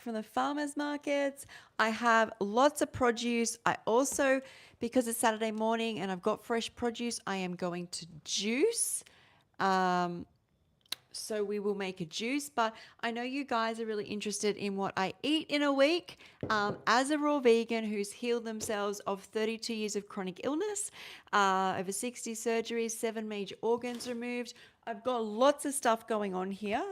from the farmers markets. I have lots of produce. I also, because it's Saturday morning and I've got fresh produce, I am going to juice. So we will make a juice, but I know you guys are really interested in what I eat in a week. As a raw vegan who's healed themselves of 32 years of chronic illness, over 60 surgeries, 7 major organs removed, I've got lots of stuff going on here.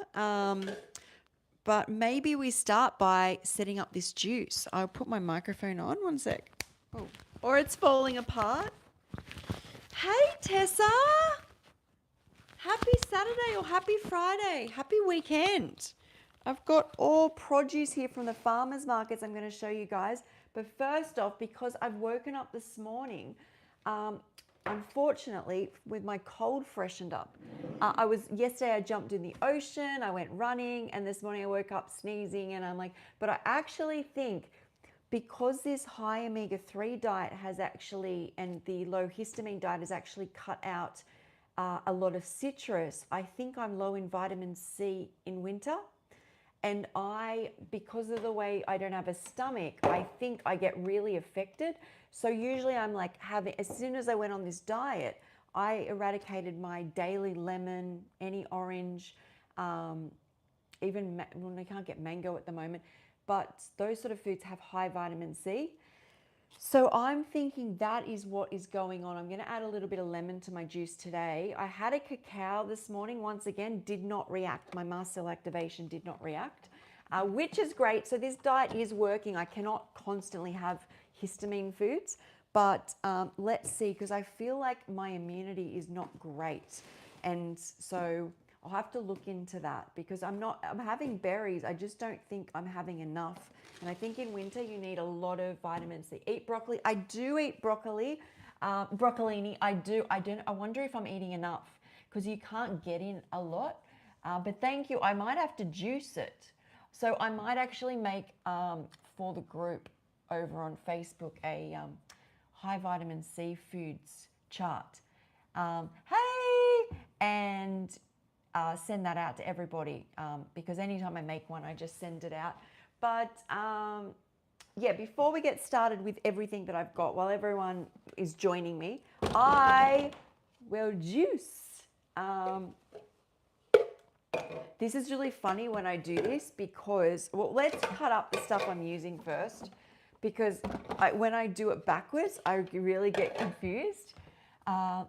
But maybe we start by setting up this juice. I'll put my microphone on, one sec. Oh, or it's falling apart. Hey, Tessa. Happy Saturday or happy Friday. Happy weekend. I've got all produce here from the farmers markets I'm going to show you guys. But first off, because I've woken up this morning, unfortunately, with my cold freshened up. Yesterday I jumped in the ocean, I went running, and this morning I woke up sneezing, and I'm like, but I actually think because this high omega-3 diet has actually, and the low histamine diet has actually cut out a lot of citrus, I think I'm low in vitamin C in winter. And because of the way I don't have a stomach, I think I get really affected. So usually I'm like as soon as I went on this diet, I eradicated my daily lemon, any orange, even, well, I can't get mango at the moment, but those sort of foods have high vitamin C. So I'm thinking that is what is going on. I'm going to add a little bit of lemon to my juice today. I had a cacao this morning, once again, did not react. My mast cell activation did not react, which is great. So this diet is working. I cannot constantly have histamine foods, but let's see, because I feel like my immunity is not great. And so I'll have to look into that, because I'm having berries. I just don't think I'm having enough. And I think in winter you need a lot of vitamin C. Eat broccoli. I do eat broccoli, broccolini. I wonder if I'm eating enough, because you can't get in a lot. But thank you. I might have to juice it. So I might actually make, for the group over on Facebook, a high vitamin C foods chart. Hey! And send that out to everybody, because anytime I make one, I just send it out. But yeah, before we get started with everything that I've got, while everyone is joining me, I will juice. This is really funny when I do this, because, well, let's cut up the stuff I'm using first, because when I do it backwards, I really get confused.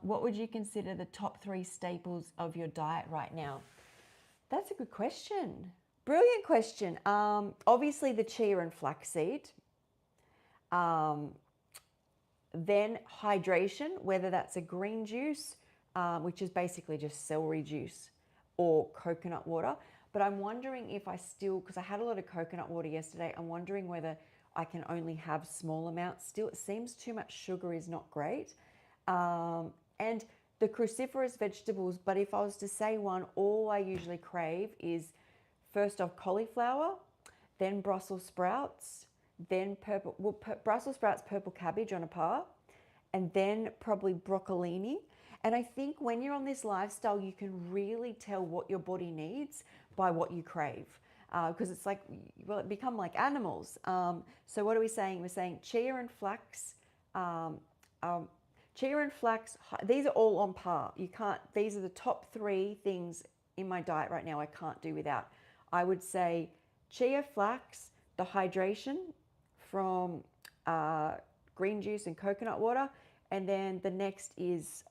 What would you consider the top 3 staples of your diet right now? That's a good question. Brilliant question. Obviously the chia and flaxseed. Then hydration, whether that's a green juice, which is basically just celery juice, or coconut water. But I'm wondering if because I had a lot of coconut water yesterday, I'm wondering whether I can only have small amounts still. It seems too much sugar is not great. And the cruciferous vegetables, but if I was to say one, all I usually crave is, first off, cauliflower, then Brussels sprouts, then Brussels sprouts, purple cabbage on a par, and then probably broccolini. And I think when you're on this lifestyle, you can really tell what your body needs by what you crave. Because it's like, well, it become like animals. So what are we saying? We're saying chia and flax, chia and flax, these are all on par. These are the top 3 things in my diet right now I can't do without. I would say chia, flax, the hydration from green juice and coconut water, and then the next is,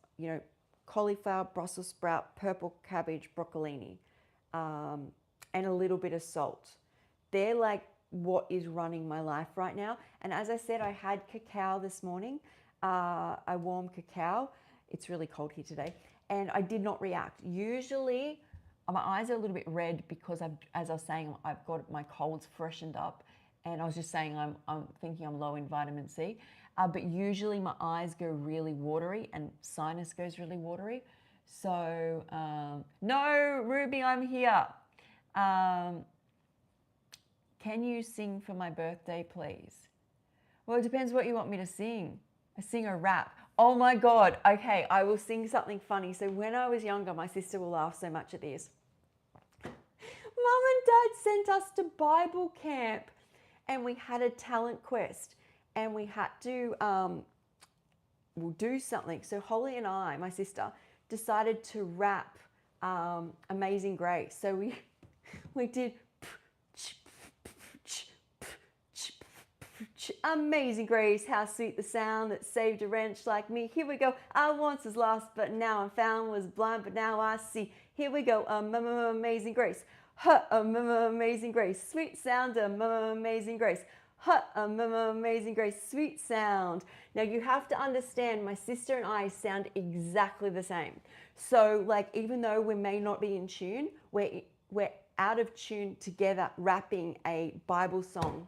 cauliflower, Brussels sprout, purple cabbage, broccolini, and a little bit of salt. They're like what is running my life right now. And as I said, I had cacao this morning. A warm cacao. It's really cold here today, and I did not react. Usually my eyes are a little bit red because as I was saying, I've got my colds freshened up, and I was just saying I'm thinking I'm low in vitamin C, but usually my eyes go really watery and sinus goes really watery. So no, Ruby, I'm here. Can you sing for my birthday, please? Well, it depends what you want me to sing. I sing a rap. Oh my God. Okay, I will sing something funny. So when I was younger, my sister will laugh so much at this. Mum and Dad sent us to Bible camp and we had a talent quest and we had to do something. So Holly and I, my sister, decided to rap Amazing Grace. So we did Amazing Grace, how sweet the sound that saved a wretch like me. Here we go. I once was lost, but now I'm found. Was blind, but now I see. Here we go. Amazing Grace. Amazing Grace. Sweet sound. Amazing Grace. Amazing Grace. Sweet sound. Now you have to understand, my sister and I sound exactly the same. So like, even though we may not be in tune, we're out of tune together rapping a Bible song.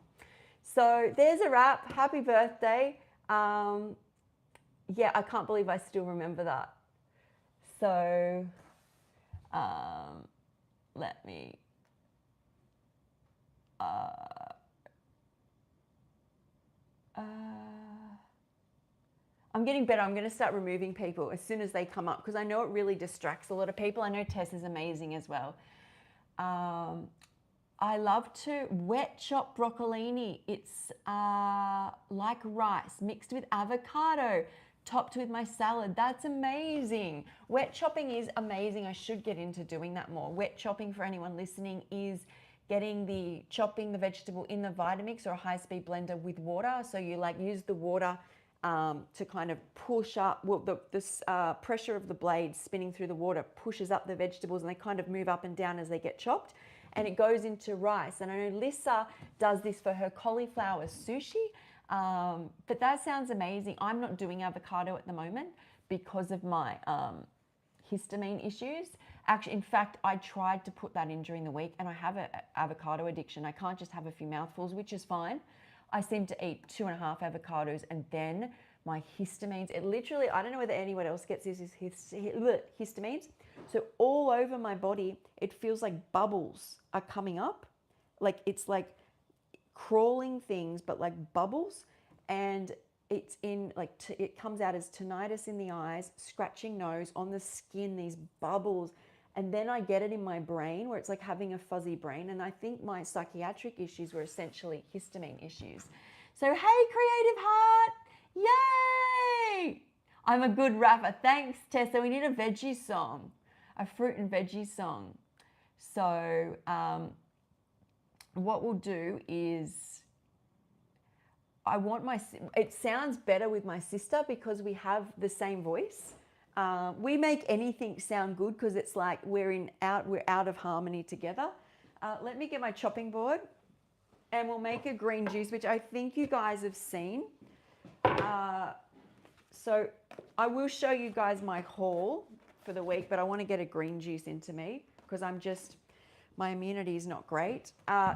So there's a wrap. Happy birthday. Yeah, I can't believe I still remember that. So let me. I'm getting better. I'm going to start removing people as soon as they come up because I know it really distracts a lot of people. I know Tess is amazing as well. I love to wet chop broccolini. It's like rice mixed with avocado, topped with my salad. That's amazing. Wet chopping is amazing. I should get into doing that more. Wet chopping, for anyone listening, is chopping the vegetable in the Vitamix or a high-speed blender with water. So you like use the water to kind of push up, well, the pressure of the blade spinning through the water pushes up the vegetables and they kind of move up and down as they get chopped. And it goes into rice. And I know Lissa does this for her cauliflower sushi, but that sounds amazing. I'm not doing avocado at the moment because of my histamine issues. Actually, in fact, I tried to put that in during the week and I have an avocado addiction. I can't just have a few mouthfuls, which is fine. I seem to eat 2.5 avocados and then my histamines, it literally, I don't know whether anyone else gets this, is histamines. So all over my body, it feels like bubbles are coming up. Like it's like crawling things, but like bubbles. And it's in like, it comes out as tinnitus in the eyes, scratching nose, on the skin, these bubbles. And then I get it in my brain where it's like having a fuzzy brain. And I think my psychiatric issues were essentially histamine issues. So, hey, creative heart, yay! I'm a good rapper. Thanks, Tessa. We need a veggie song, a fruit and veggie song. So what we'll do is it sounds better with my sister because we have the same voice. We make anything sound good because it's like we're out of harmony together. Let me get my chopping board and we'll make a green juice, which I think you guys have seen. So I will show you guys my haul for the week, but I want to get a green juice into me because my immunity is not great.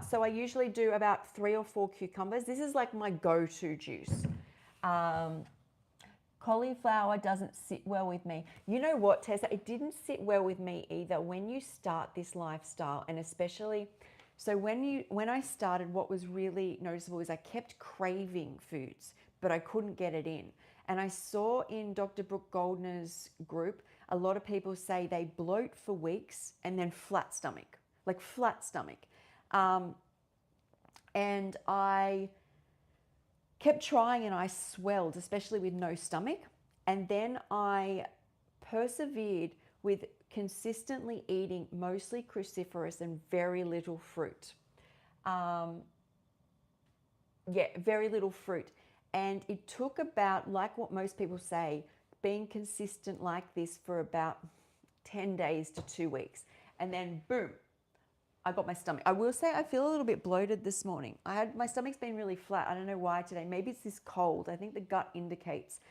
So I usually do about 3 or 4 cucumbers. This is like my go-to juice. Cauliflower doesn't sit well with me. You know what, Tessa? It didn't sit well with me either when you start this lifestyle, and especially, so when I started, what was really noticeable is I kept craving foods, but I couldn't get it in. And I saw in Dr. Brooke Goldner's group, a lot of people say they bloat for weeks and then flat stomach, like flat stomach. And I kept trying and I swelled, especially with no stomach. And then I persevered with consistently eating mostly cruciferous and very little fruit. Very little fruit. And it took about, like what most people say, being consistent like this for about 10 days to 2 weeks. And then boom, I got my stomach. I will say I feel a little bit bloated this morning. My stomach's been really flat. I don't know why today. Maybe it's this cold. I think the gut indicates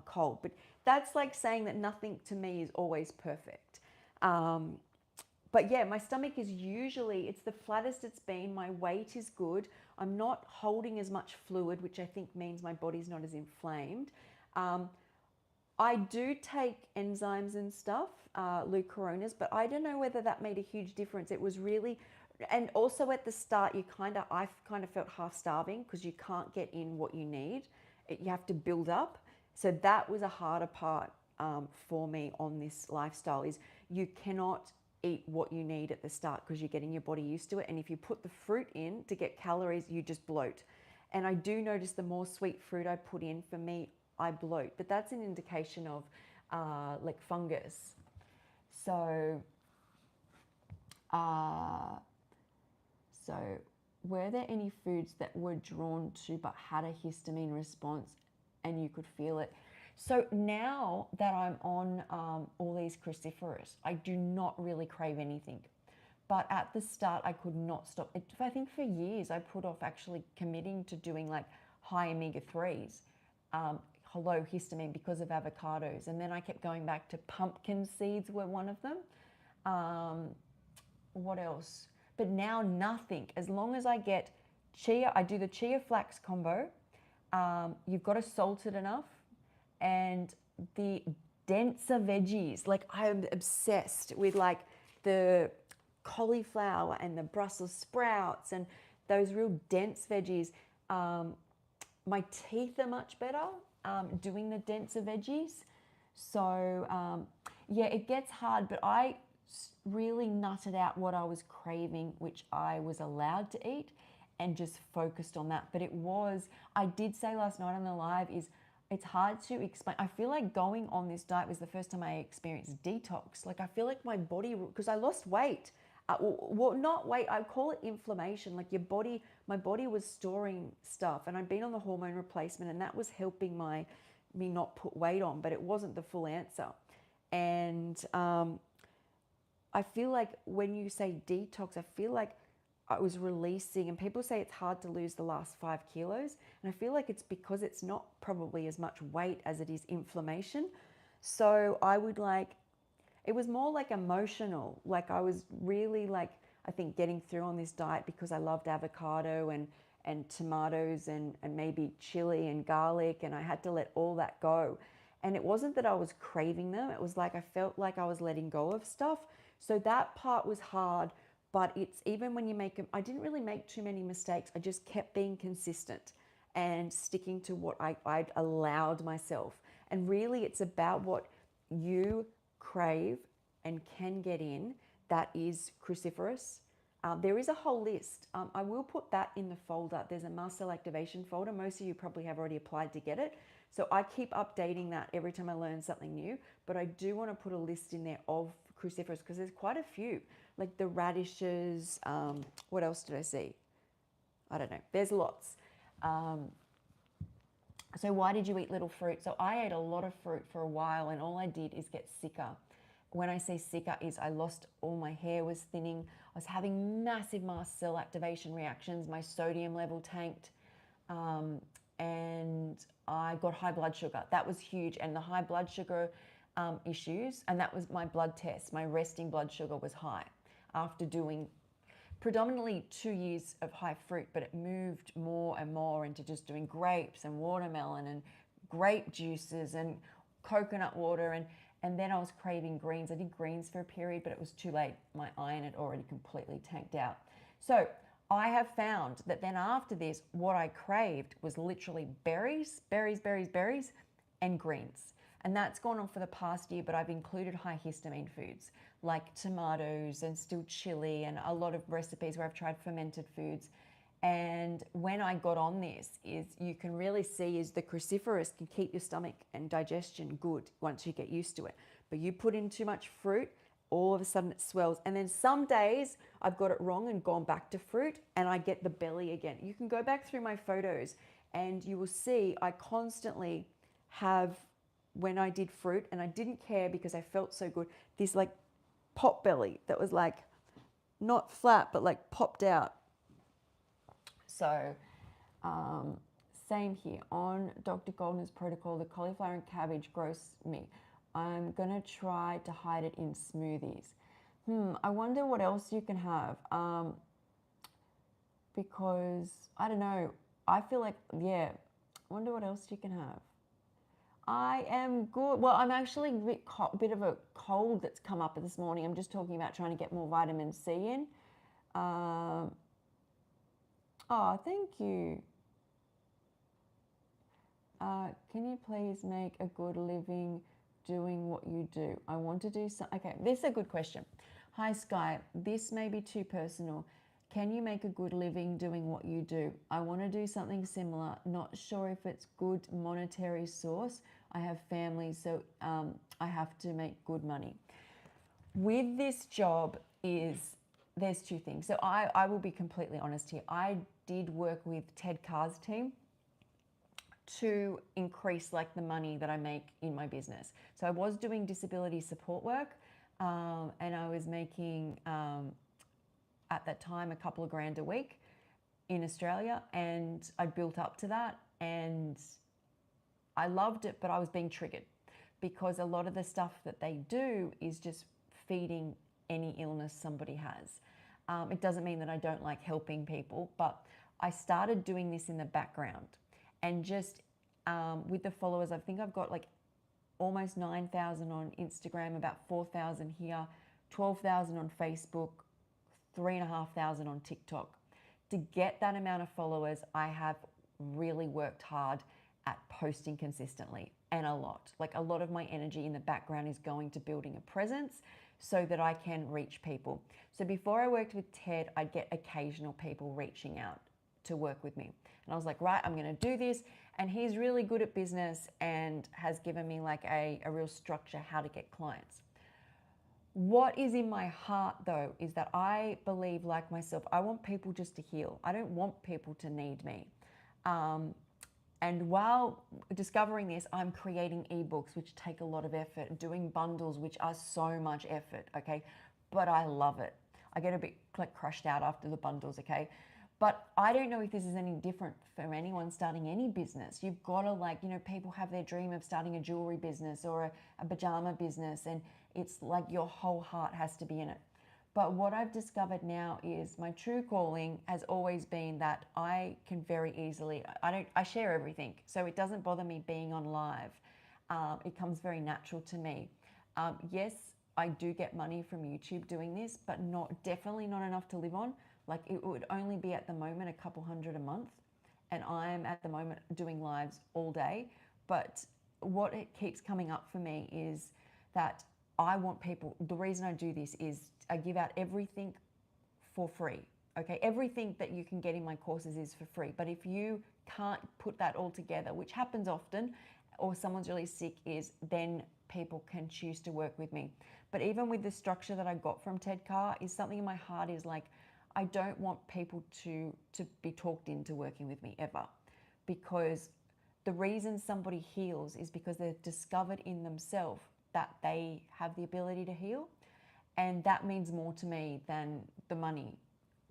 cold. But that's like saying that nothing to me is always perfect. But yeah, my stomach is usually, it's the flattest it's been. My weight is good. I'm not holding as much fluid, which I think means my body's not as inflamed. I do take enzymes and stuff, Leucoronas, but I don't know whether that made a huge difference. It was really, and also at the start, I kind of felt half starving because you can't get in what you need. You have to build up. So that was a harder part for me on this lifestyle, is you cannot eat what you need at the start because you're getting your body used to it. And if you put the fruit in to get calories, you just bloat. And I do notice the more sweet fruit I put in, for me, I bloat. But that's an indication of like fungus. So, so were there any foods that were drawn to but had a histamine response and you could feel it? So now that I'm on all these cruciferous, I do not really crave anything. But at the start, I could not stop. I think for years, I put off actually committing to doing like high omega-3s, low histamine because of avocados. And then I kept going back to pumpkin seeds were one of them. What else? But now nothing. As long as I get chia, I do the chia flax combo. You've got to salt it enough. And the denser veggies, like I'm obsessed with like the cauliflower and the Brussels sprouts and those real dense veggies. My teeth are much better doing the denser veggies. So yeah, it gets hard, but I really nutted out what I was craving, which I was allowed to eat, and just focused on that. But it was, I did say last night on the live, is it's hard to explain. I feel like going on this diet was the first time I experienced detox. Like I feel like my body, because I lost weight, well, not weight, I call it inflammation. Like your body, my body was storing stuff, and I'd been on the hormone replacement, and that was helping me not put weight on, but it wasn't the full answer. And I feel like when you say detox, I feel like I was releasing, and people say it's hard to lose the last 5 kilos. And I feel like it's because it's not probably as much weight as it is inflammation. So I would like, it was more like emotional. Like I was really like, I think getting through on this diet because I loved avocado and tomatoes and maybe chili and garlic. And I had to let all that go. And it wasn't that I was craving them. It was like, I felt like I was letting go of stuff. So that part was hard. But it's even when you make them, I didn't really make too many mistakes. I just kept being consistent and sticking to what I'd allowed myself. And really it's about what you crave and can get in that is cruciferous. There is a whole list. I will put that in the folder. There's a Mast Cell Activation folder. Most of you probably have already applied to get it. So I keep updating that every time I learn something new. But I do want to put a list in there of cruciferous because there's quite a few. Like the radishes, what else did I see? I don't know, there's lots. So why did you eat little fruit? So I ate a lot of fruit for a while, and all I did is get sicker. When I say sicker is I lost, all my hair was thinning. I was having massive mast cell activation reactions. My sodium level tanked, and I got high blood sugar. That was huge. And the high blood sugar issues, and that was my blood test. My resting blood sugar was high after doing predominantly 2 years of high fruit, but it moved more and more into just doing grapes and watermelon and grape juices and coconut water. And then I was craving greens. I did greens for a period, but it was too late. My iron had already completely tanked out. So I have found that then after this, what I craved was literally berries, and greens. And that's gone on for the past year, but I've included high histamine foods like tomatoes and still chili and a lot of recipes where I've tried fermented foods. And when I got on this, is you can really see is the cruciferous can keep your stomach and digestion good once you get used to it. But you put in too much fruit, all of a sudden it swells. And then some days I've got it wrong and gone back to fruit and I get the belly again. You can go back through my photos and you will see I constantly have, when I did fruit, and I didn't care because I felt so good, this like pot belly that was like not flat but like popped out. So same here on Dr. Golden's protocol, the cauliflower and cabbage gross me. I'm gonna try to hide it in smoothies. I wonder what else you can have, because I don't know, I feel like, yeah, I wonder what else you can have. I am good. Well, I'm actually a bit of a cold that's come up this morning. I'm just talking about trying to get more vitamin C in. Oh, thank you. Can you please make a good living doing what you do? I want to do some. Okay, this is a good question. Hi Sky, this may be too personal. Can you make a good living doing what you do? I want to do something similar. Not sure if it's good monetary source. I have family, so I have to make good money. With this job there's two things. So I will be completely honest here. I did work with Ted Carr's team to increase like the money that I make in my business. So I was doing disability support work, and I was making at that time a couple of grand a week in Australia, and I built up to that, and I loved it, but I was being triggered because a lot of the stuff that they do is just feeding any illness somebody has. It doesn't mean that I don't like helping people, but I started doing this in the background, and just with the followers, I think I've got like almost 9,000 on Instagram, about 4,000 here, 12,000 on Facebook, 3,500 on TikTok. To get that amount of followers, I have really worked hard at posting consistently, and a lot. Like a lot of my energy in the background is going to building a presence so that I can reach people. So before I worked with Ted, I'd get occasional people reaching out to work with me. And I was like, right, I'm going to do this. And he's really good at business and has given me like a real structure how to get clients. What is in my heart though is that I believe, like myself, I want people just to heal. I don't want people to need me. And while discovering this, I'm creating ebooks, which take a lot of effort, doing bundles, which are so much effort, okay? But I love it. I get a bit like crushed out after the bundles, okay? But I don't know if this is any different for anyone starting any business. You've got to like, you know, people have their dream of starting a jewelry business or a pajama business, and it's like your whole heart has to be in it. But what I've discovered now is my true calling has always been that I can very easily, I share everything. So it doesn't bother me being on live. It comes very natural to me. Yes, I do get money from YouTube doing this, but definitely not enough to live on. Like it would only be at the moment a couple hundred a month. And I'm at the moment doing lives all day. But what it keeps coming up for me is that I want people, the reason I do this is I give out everything for free. Okay, everything that you can get in my courses is for free. But if you can't put that all together, which happens often, or someone's really sick, then people can choose to work with me. But even with the structure that I got from Ted Carr, is something in my heart is like, I don't want people to be talked into working with me ever, because the reason somebody heals is because they've discovered in themselves that they have the ability to heal. And that means more to me than the money.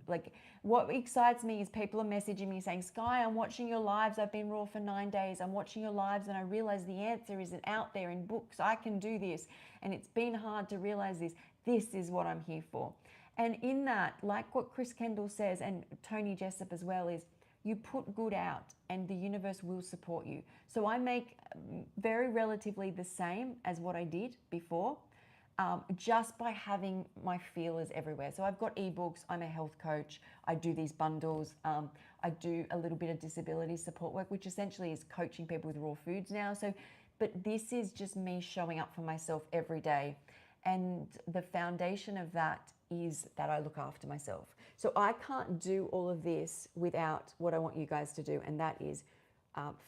Like what excites me is people are messaging me saying, Sky, I'm watching your lives. I've been raw for 9 days. I'm watching your lives and I realize the answer isn't out there in books. I can do this. And it's been hard to realize this. This is what I'm here for. And in that, like what Chris Kendall says, and Tony Jessup as well, is you put good out and the universe will support you. So I make very relatively the same as what I did before, just by having my feelers everywhere. So I've got ebooks, I'm a health coach, I do these bundles, I do a little bit of disability support work, which essentially is coaching people with raw foods now. So, but this is just me showing up for myself every day. And the foundation of that is that I look after myself. So I can't do all of this without what I want you guys to do, and that is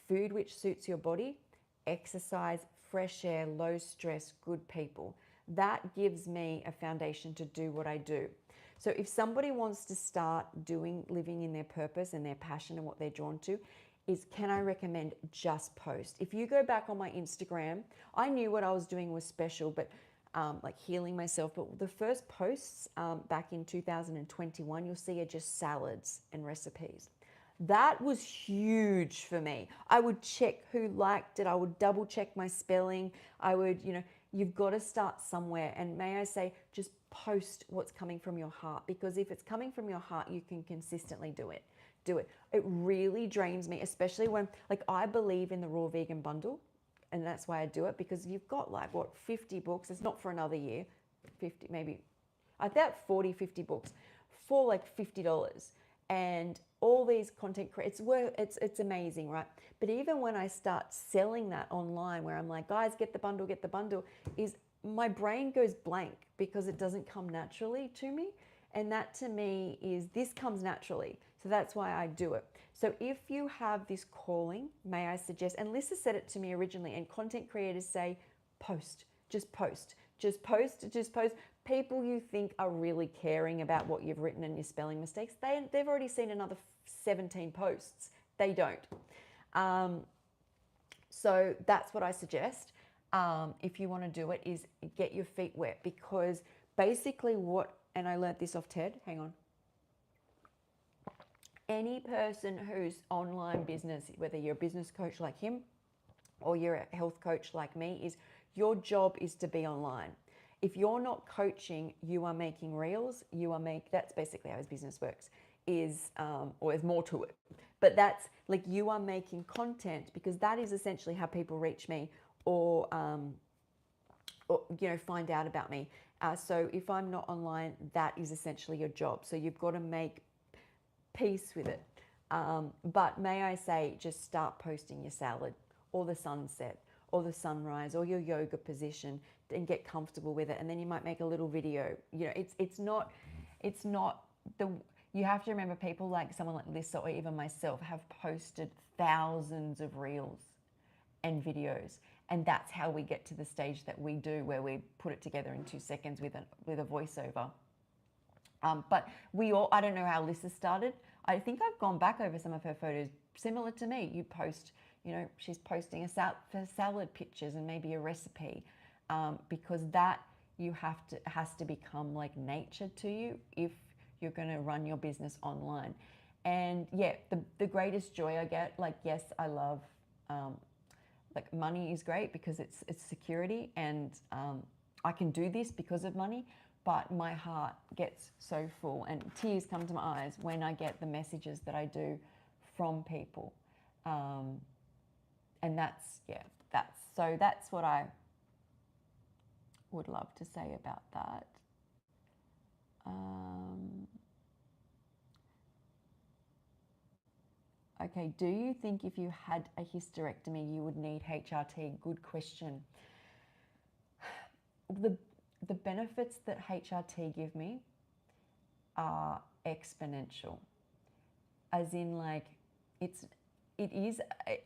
food which suits your body, exercise, fresh air, low stress, good people. That gives me a foundation to do what I do. So if somebody wants to start living in their purpose and their passion and what they're drawn to, can I recommend just post? If you go back on my Instagram, I knew what I was doing was special, but like healing myself. But the first posts back in 2021, you'll see are just salads and recipes. That was huge for me. I would check who liked it. I would double check my spelling. I would, you've got to start somewhere. And may I say, just post what's coming from your heart, because if it's coming from your heart, you can consistently do it. It really drains me, especially when, like, I believe in the raw vegan bundle. And that's why I do it, because you've got like, 50 books. It's not for another year, 50, maybe, I think 40, 50 books for like $50. And all these content creators, it's amazing, right? But even when I start selling that online, where I'm like, guys, get the bundle, is my brain goes blank because it doesn't come naturally to me. And that to me is, this comes naturally. So that's why I do it. So if you have this calling, may I suggest, and Lisa said it to me originally, and content creators say, post, just post, just post, just post. People you think are really caring about what you've written and your spelling mistakes, they've already seen another 17 posts. They don't. So that's what I suggest. If you want to do it, is get your feet wet, because basically what, and I learnt this off TED, hang on. Any person who's online business, whether you're a business coach like him or you're a health coach like me, is your job is to be online. If you're not coaching, you are making reels, that's basically how his business works, or there's more to it. But that's like, you are making content, because that is essentially how people reach me or find out about me. So if I'm not online, that is essentially your job. So you've got to make peace with it. But may I say, just start posting your salad or the sunset or the sunrise or your yoga position, and get comfortable with it. And then you might make a little video. It's not the, you have to remember, people like someone like Lisa or even myself have posted thousands of reels and videos. And that's how we get to the stage that we do, where we put it together in 2 seconds with a voiceover. But I don't know how Lisa started. I think I've gone back over some of her photos, similar to me. You post, she's posting salad pictures and maybe a recipe, because that has to become like nature to you if you're going to run your business online. And yeah, the greatest joy I get, like, yes, I love, like, money is great because it's security, and I can do this because of money. But my heart gets so full and tears come to my eyes when I get the messages that I do from people. And that's what I would love to say about that. Okay, do you think if you had a hysterectomy, you would need HRT? Good question. The benefits that HRT give me are exponential. As in, like, it is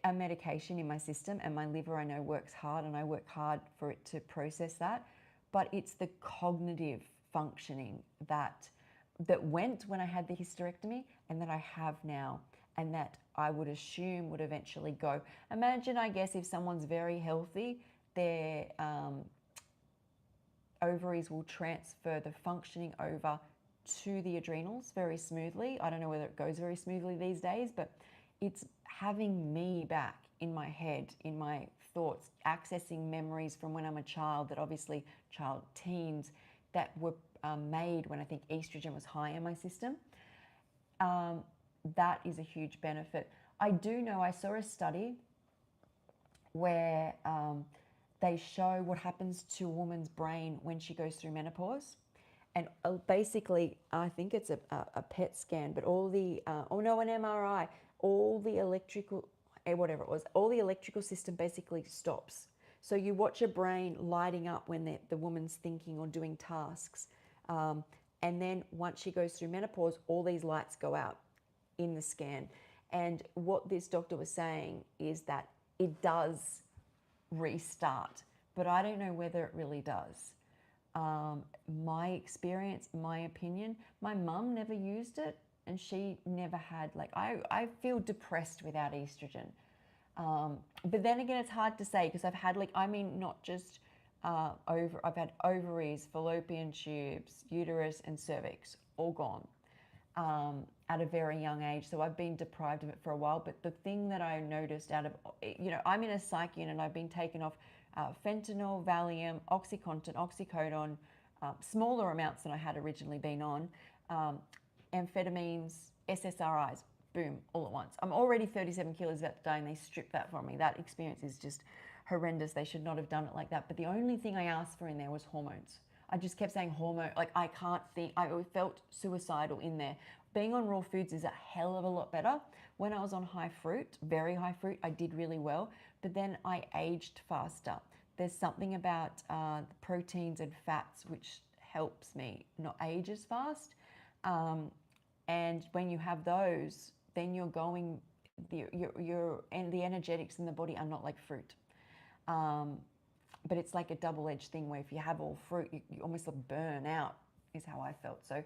a medication in my system, and my liver, I know, works hard, and I work hard for it to process that. But it's the cognitive functioning that went when I had the hysterectomy, and that I have now, and that I would assume would eventually go. Imagine, I guess, if someone's very healthy, their ovaries will transfer the functioning over to the adrenals very smoothly. I don't know whether it goes very smoothly these days, but it's having me back in my head, in my thoughts, accessing memories from when I'm a child, that obviously teens, that were made when I think estrogen was high in my system. That is a huge benefit. I do know, I saw a study where they show what happens to a woman's brain when she goes through menopause. And basically, I think it's a PET scan, but all the, an MRI, all the electrical, whatever it was, all the electrical system basically stops. So you watch a brain lighting up when the woman's thinking or doing tasks. And then once she goes through menopause, all these lights go out in the scan. And what this doctor was saying is that it does restart, but I don't know whether it really does. My experience, my opinion, my mum never used it, and she never had, like, I feel depressed without estrogen. But then again, it's hard to say, because I've had, like, I mean, not just I've had ovaries, fallopian tubes, uterus, and cervix all gone at a very young age. So I've been deprived of it for a while. But the thing that I noticed I'm in a psych unit, and I've been taken off fentanyl, Valium, OxyContin, oxycodone, smaller amounts than I had originally been on, amphetamines, SSRIs, boom, all at once. I'm already 37 kilos about to die, and they stripped that from me. That experience is just horrendous. They should not have done it like that. But the only thing I asked for in there was hormones. I just kept saying hormone. Like, I can't think. I felt suicidal in there. Being on raw foods is a hell of a lot better. When I was on high fruit, very high fruit, I did really well. But then I aged faster. there's something about the proteins and fats which helps me not age as fast. And when you have those, then you're going, and the energetics in the body are not like fruit. But it's like a double-edged thing where if you have all fruit, you almost burn out, is how I felt. So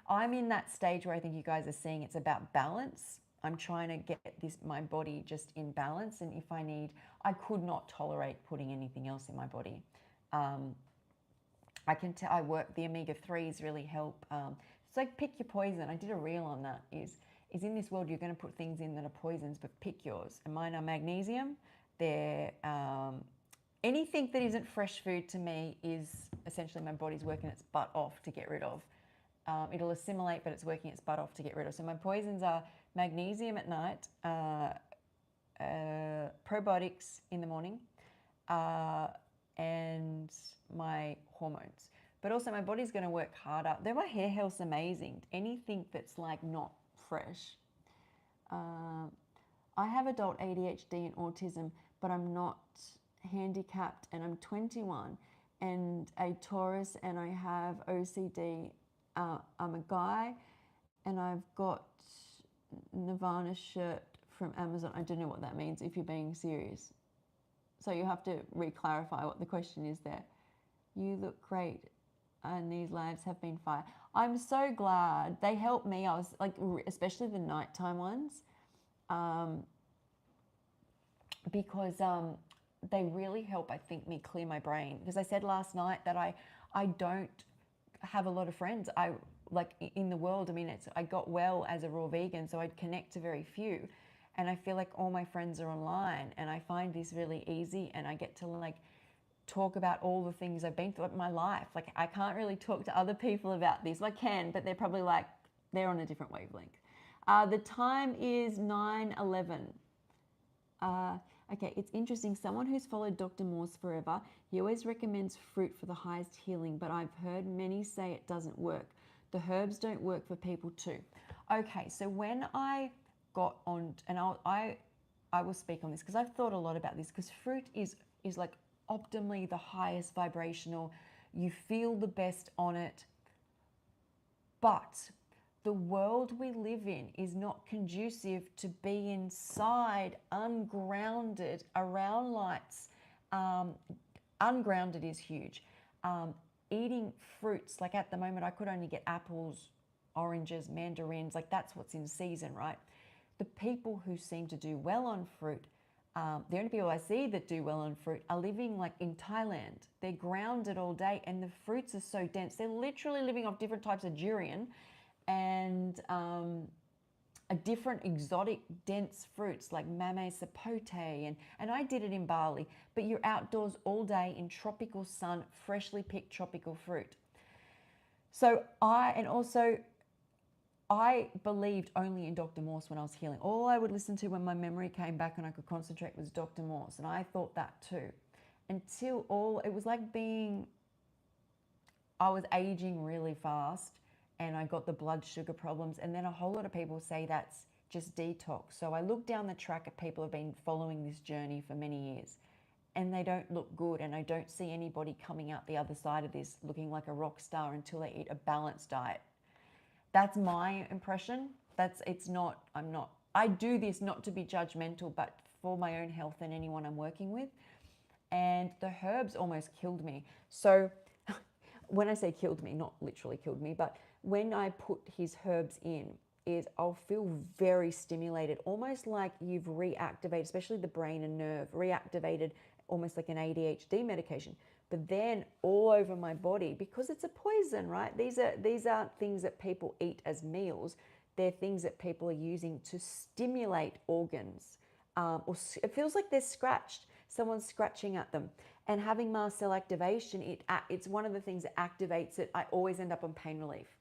I'm in that stage where I think you guys are seeing it's about balance. I'm trying to get my body just in balance. And if I need, I could not tolerate putting anything else in my body. I can tell, the omega-3s really help. It's like pick your poison. I did a reel on that. Is in this world you're going to put things in that are poisons, but pick yours. And mine are magnesium. They're anything that isn't fresh food to me is essentially my body's working its butt off to get rid of. It'll assimilate, but it's working its butt off to get rid of. So my poisons are magnesium at night, probiotics in the morning, and my hormones. But also my body's going to work harder. Though my hair health's amazing, anything that's like not fresh. I have adult ADHD and autism, but I'm not handicapped, and I'm 21 and a Taurus, and I have OCD. I'm a guy, and I've got Nirvana shirt from Amazon. I don't know what that means if you're being serious. So you have to re-clarify what the question is there. You look great, and these lives have been fire. I'm so glad. They helped me. I was like, especially the nighttime ones, because they really help, I think, me clear my brain. Because I said last night that I don't have a lot of friends. I like in the world. I mean, I got well as a raw vegan, so I'd connect to very few, and I feel like all my friends are online, and I find this really easy, and I get to like talk about all the things I've been through in my life. Like I can't really talk to other people about this. Well, I can, but they're probably like they're on a different wavelength. The time is 9:11. Okay, it's interesting. Someone who's followed Dr. Morse forever, he always recommends fruit for the highest healing, but I've heard many say it doesn't work. The herbs don't work for people too. Okay, so when I got on, and I will speak on this because I've thought a lot about this, because fruit is like optimally the highest vibrational. You feel the best on it, but the world we live in is not conducive to be inside, ungrounded, around lights. Ungrounded is huge. Eating fruits, like at the moment, I could only get apples, oranges, mandarins, like that's what's in season, right? The people who seem to do well on fruit, the only people I see that do well on fruit are living like in Thailand. They're grounded all day, and the fruits are so dense. They're literally living off different types of durian and a different exotic dense fruits like mame sapote, and I did it in Bali, but you're outdoors all day in tropical sun, freshly picked tropical fruit. So I believed only in Dr. Morse when I was healing. All I would listen to when my memory came back and I could concentrate was Dr. Morse, and I thought that too. Until it was like I was aging really fast, and I got the blood sugar problems, and then a whole lot of people say that's just detox. So I look down the track at people who have been following this journey for many years, and they don't look good, and I don't see anybody coming out the other side of this looking like a rock star until they eat a balanced diet. That's my impression. I do this not to be judgmental, but for my own health and anyone I'm working with. And the herbs almost killed me. So when I say killed me, not literally killed me, but when I put his herbs in, I'll feel very stimulated, almost like you've reactivated, especially the brain and nerve, reactivated almost like an ADHD medication. But then all over my body, because it's a poison, right? These aren't things that people eat as meals. They're things that people are using to stimulate organs. Or it feels like they're scratched. Someone's scratching at them. And having mast cell activation, it's one of the things that activates it. I always end up on pain relief.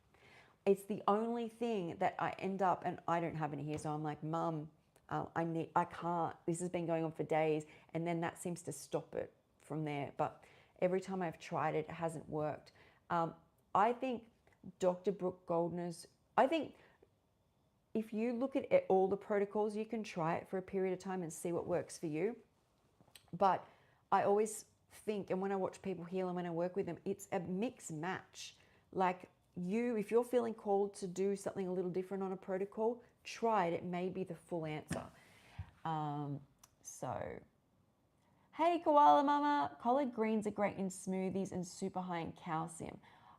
It's the only thing that I end up, and I don't have any here, so I'm like, Mum, I can't. This has been going on for days, and then that seems to stop it from there. But every time I've tried it, it hasn't worked. I think Dr. Brooke Goldner's, I think if you look at all the protocols, you can try it for a period of time and see what works for you. But I always think, and when I watch people heal and when I work with them, it's a mix match. Like if you're feeling called to do something a little different on a protocol, try it. It may be the full answer. So, hey, Koala Mama, collard greens are great in smoothies and super high in calcium.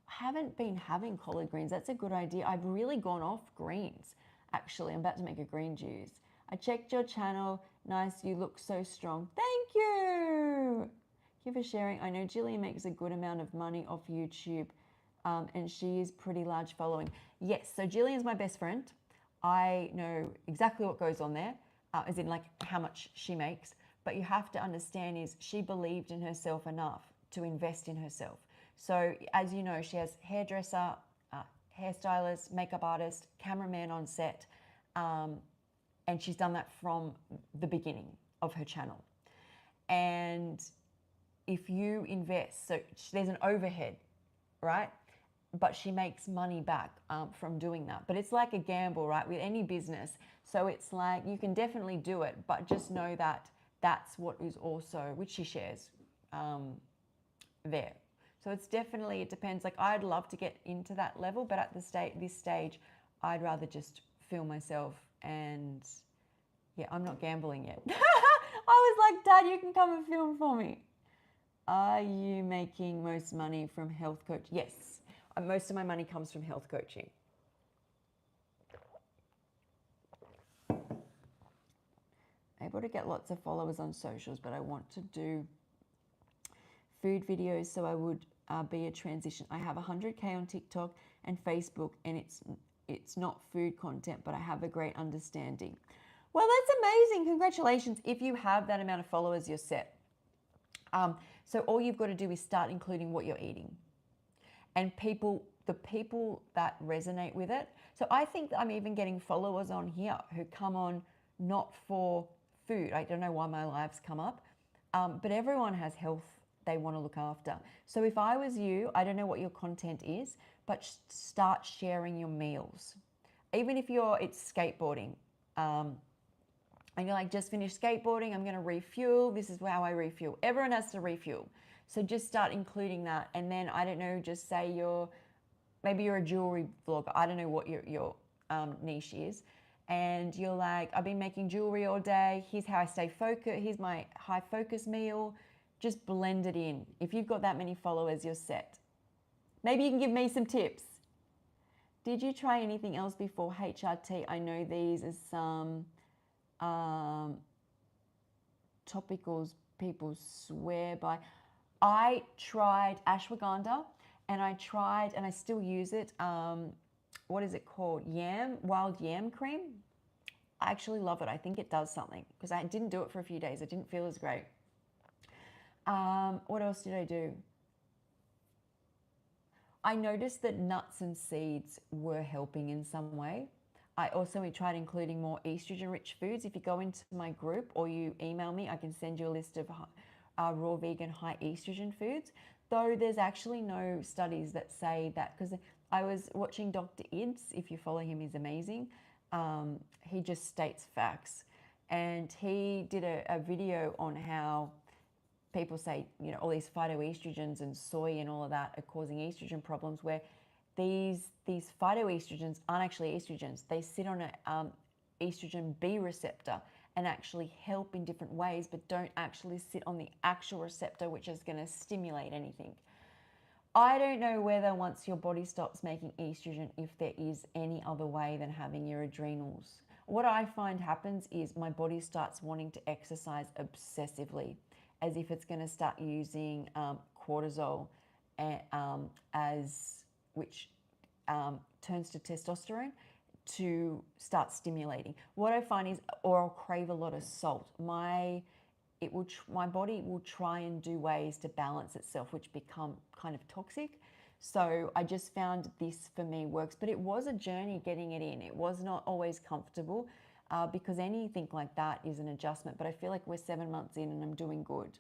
I haven't been having collard greens. That's a good idea. I've really gone off greens. Actually, I'm about to make a green juice. I checked your channel. Nice, you look so strong. Thank you. Thank you for sharing. I know Jillian makes a good amount of money off YouTube, and she is pretty large following. Yes, so Jillian's my best friend. I know exactly what goes on there, as in like how much she makes. But you have to understand is she believed in herself enough to invest in herself. So as you know, she has hairdresser, hairstylist, makeup artist, cameraman on set, and she's done that from the beginning of her channel. And if you invest, so there's an overhead, right? But she makes money back from doing that. But it's like a gamble, right? With any business. So it's like you can definitely do it, but just know that that's what is also, which she shares there. So it's definitely, it depends. Like I'd love to get into that level, but at this stage, I'd rather just feel myself and yeah, I'm not gambling yet. I was like, Dad, you can come and film for me. Are you making most money from health coach? Yes, most of my money comes from health coaching. Able to get lots of followers on socials, but I want to do food videos, so I would be a transition. I have 100K on TikTok and Facebook, and it's not food content, but I have a great understanding. Well, that's amazing. Congratulations. If you have that amount of followers, you're set. So all you've got to do is start including what you're eating. And the people that resonate with it. So I think I'm even getting followers on here who come on not for food. I don't know why my lives come up, but everyone has health they want to look after. So if I was you, I don't know what your content is, but start sharing your meals. Even if it's skateboarding, and you're like, just finished skateboarding, I'm going to refuel. This is how I refuel. Everyone has to refuel. So just start including that. And then, I don't know, just say maybe you're a jewelry vlogger. I don't know what your niche is. And you're like, I've been making jewelry all day. Here's how I stay focused. Here's my high focus meal. Just blend it in. If you've got that many followers, you're set. Maybe you can give me some tips. Did you try anything else before HRT? I know these are some topicals people swear by. I tried ashwagandha, and I still use it. What is it called? Wild yam cream. I actually love it. I think it does something because I didn't do it for a few days. It didn't feel as great. What else did I do? I noticed that nuts and seeds were helping in some way. I also tried including more estrogen-rich foods. If you go into my group or you email me, I can send you a list of raw vegan high estrogen foods. Though there's actually no studies that say that, because I was watching Dr. Ids. If you follow him, he's amazing. He just states facts. And he did a video on how people say, all these phytoestrogens and soy and all of that are causing estrogen problems, where these phytoestrogens aren't actually estrogens. They sit on an estrogen B receptor and actually help in different ways, but don't actually sit on the actual receptor, which is going to stimulate anything. I don't know whether once your body stops making estrogen, if there is any other way than having your adrenals. What I find happens is my body starts wanting to exercise obsessively, as if it's going to start using cortisol, which turns to testosterone, to start stimulating. What I find is, or I'll crave a lot of salt. My body will try and do ways to balance itself, which become kind of toxic. So I just found this for me works, but it was a journey getting it in. It was not always comfortable because anything like that is an adjustment. But I feel like we're 7 months in and I'm doing good.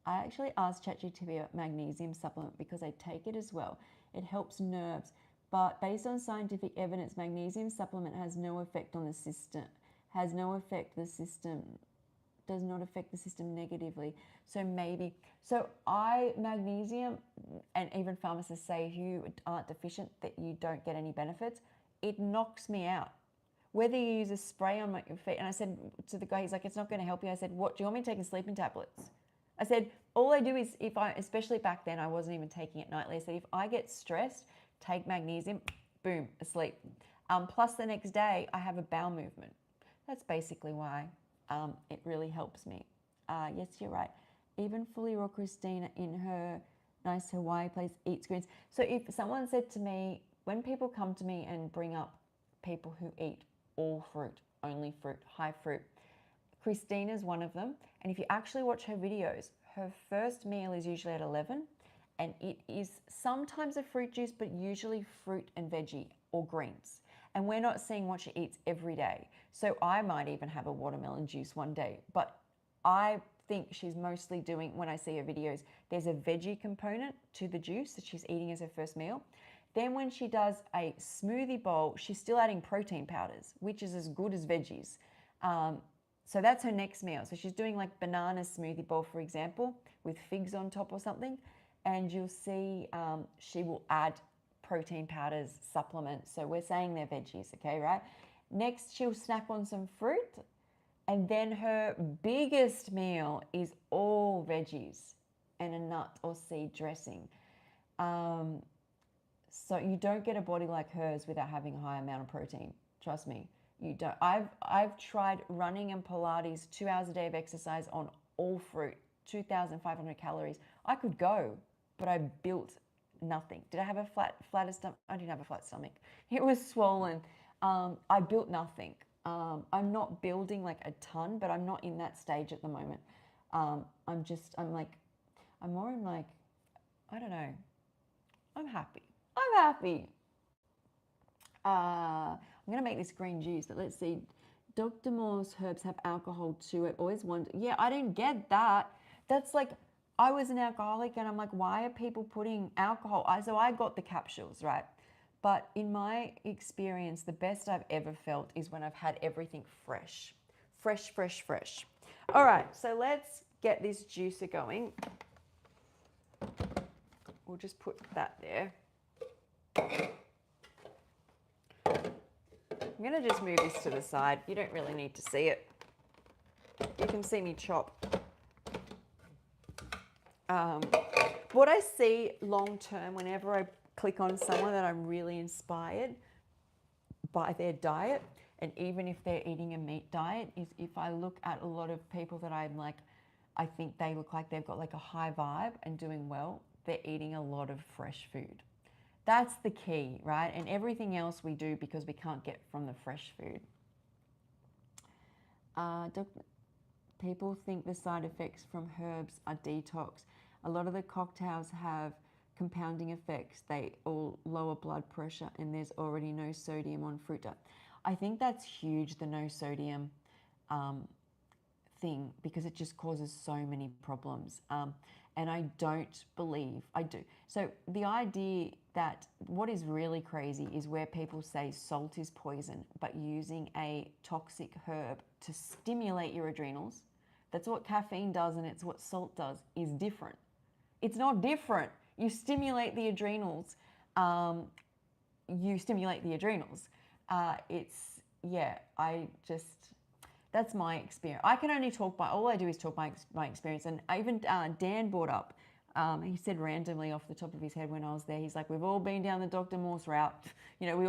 I actually asked ChatGPT about magnesium supplement because I take it as well. It helps nerves, but based on scientific evidence, magnesium supplement has no effect on the system. does not affect the system negatively. So maybe, magnesium, and even pharmacists say if you aren't deficient that you don't get any benefits. It knocks me out. Whether you use a spray on your feet, and I said to the guy, he's like, it's not going to help you. I said, what, do you want me taking sleeping tablets? I said, all I do is especially back then, I wasn't even taking it nightly. I said, if I get stressed, take magnesium, boom, asleep. Plus the next day, I have a bowel movement. That's basically why it really helps me. Yes, you're right. Even fully raw Christina in her nice Hawaii place eats greens. So if someone said to me, when people come to me and bring up people who eat all fruit, only fruit, high fruit, Christina's one of them. And if you actually watch her videos, her first meal is usually at 11, and it is sometimes a fruit juice, but usually fruit and veggie or greens. And we're not seeing what she eats every day. So I might even have a watermelon juice one day, but I think she's mostly doing, when I see her videos, there's a veggie component to the juice that she's eating as her first meal. Then when she does a smoothie bowl, she's still adding protein powders, which is as good as veggies. So that's her next meal. So she's doing like banana smoothie bowl, for example, with figs on top or something. And you'll see she will add protein powders, supplements. So we're saying they're veggies, okay, right? Next, she'll snack on some fruit. And then her biggest meal is all veggies and a nut or seed dressing. So you don't get a body like hers without having a high amount of protein. Trust me, you don't. I've tried running and Pilates, 2 hours a day of exercise on all fruit, 2,500 calories. I could go, but I built nothing. Did I have a flatter stomach? I didn't have a flat stomach. It was swollen. I built nothing. I'm not building like a ton, but I'm not in that stage at the moment. I'm more in like, I don't know. I'm happy. I'm going to make this green juice, but let's see. Dr. Morse herbs have alcohol too. I always wondered. Yeah, I didn't get that. That's like, I was an alcoholic and I'm like, why are people putting alcohol? So I got the capsules, right? But in my experience, the best I've ever felt is when I've had everything fresh. Fresh. All right, so let's get this juicer going. We'll just put that there. I'm going to just move this to the side. You don't really need to see it. You can see me chop. What I see long term whenever I click on someone that I'm really inspired by their diet, and even if they're eating a meat diet, is if I look at a lot of people that I'm like, I think they look like they've got like a high vibe and doing well, they're eating a lot of fresh food. That's the key, right? And everything else we do because we can't get from the fresh food. People think the side effects from herbs are detox. A lot of the cocktails have compounding effects. They all lower blood pressure, and there's already no sodium on fruit. I think that's huge, the no sodium thing, because it just causes so many problems. And I don't believe, I do. So the idea that what is really crazy is where people say salt is poison, but using a toxic herb to stimulate your adrenals, that's what caffeine does and it's what salt does, is different. It's not different. You stimulate the adrenals. That's my experience. I can only talk by, all I do is talk my experience. And even Dan brought up, he said randomly off the top of his head when I was there, he's like, we've all been down the Dr. Morse route. You know, we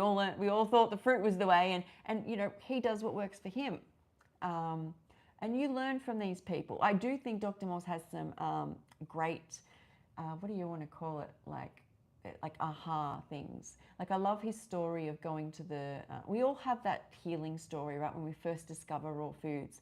all thought the fruit was the way, and you know, he does what works for him. And you learn from these people. I do think Dr. Morse has some great, what do you want to call it? Like aha things. Like I love his story of going to the, we all have that healing story, right? When we first discover raw foods.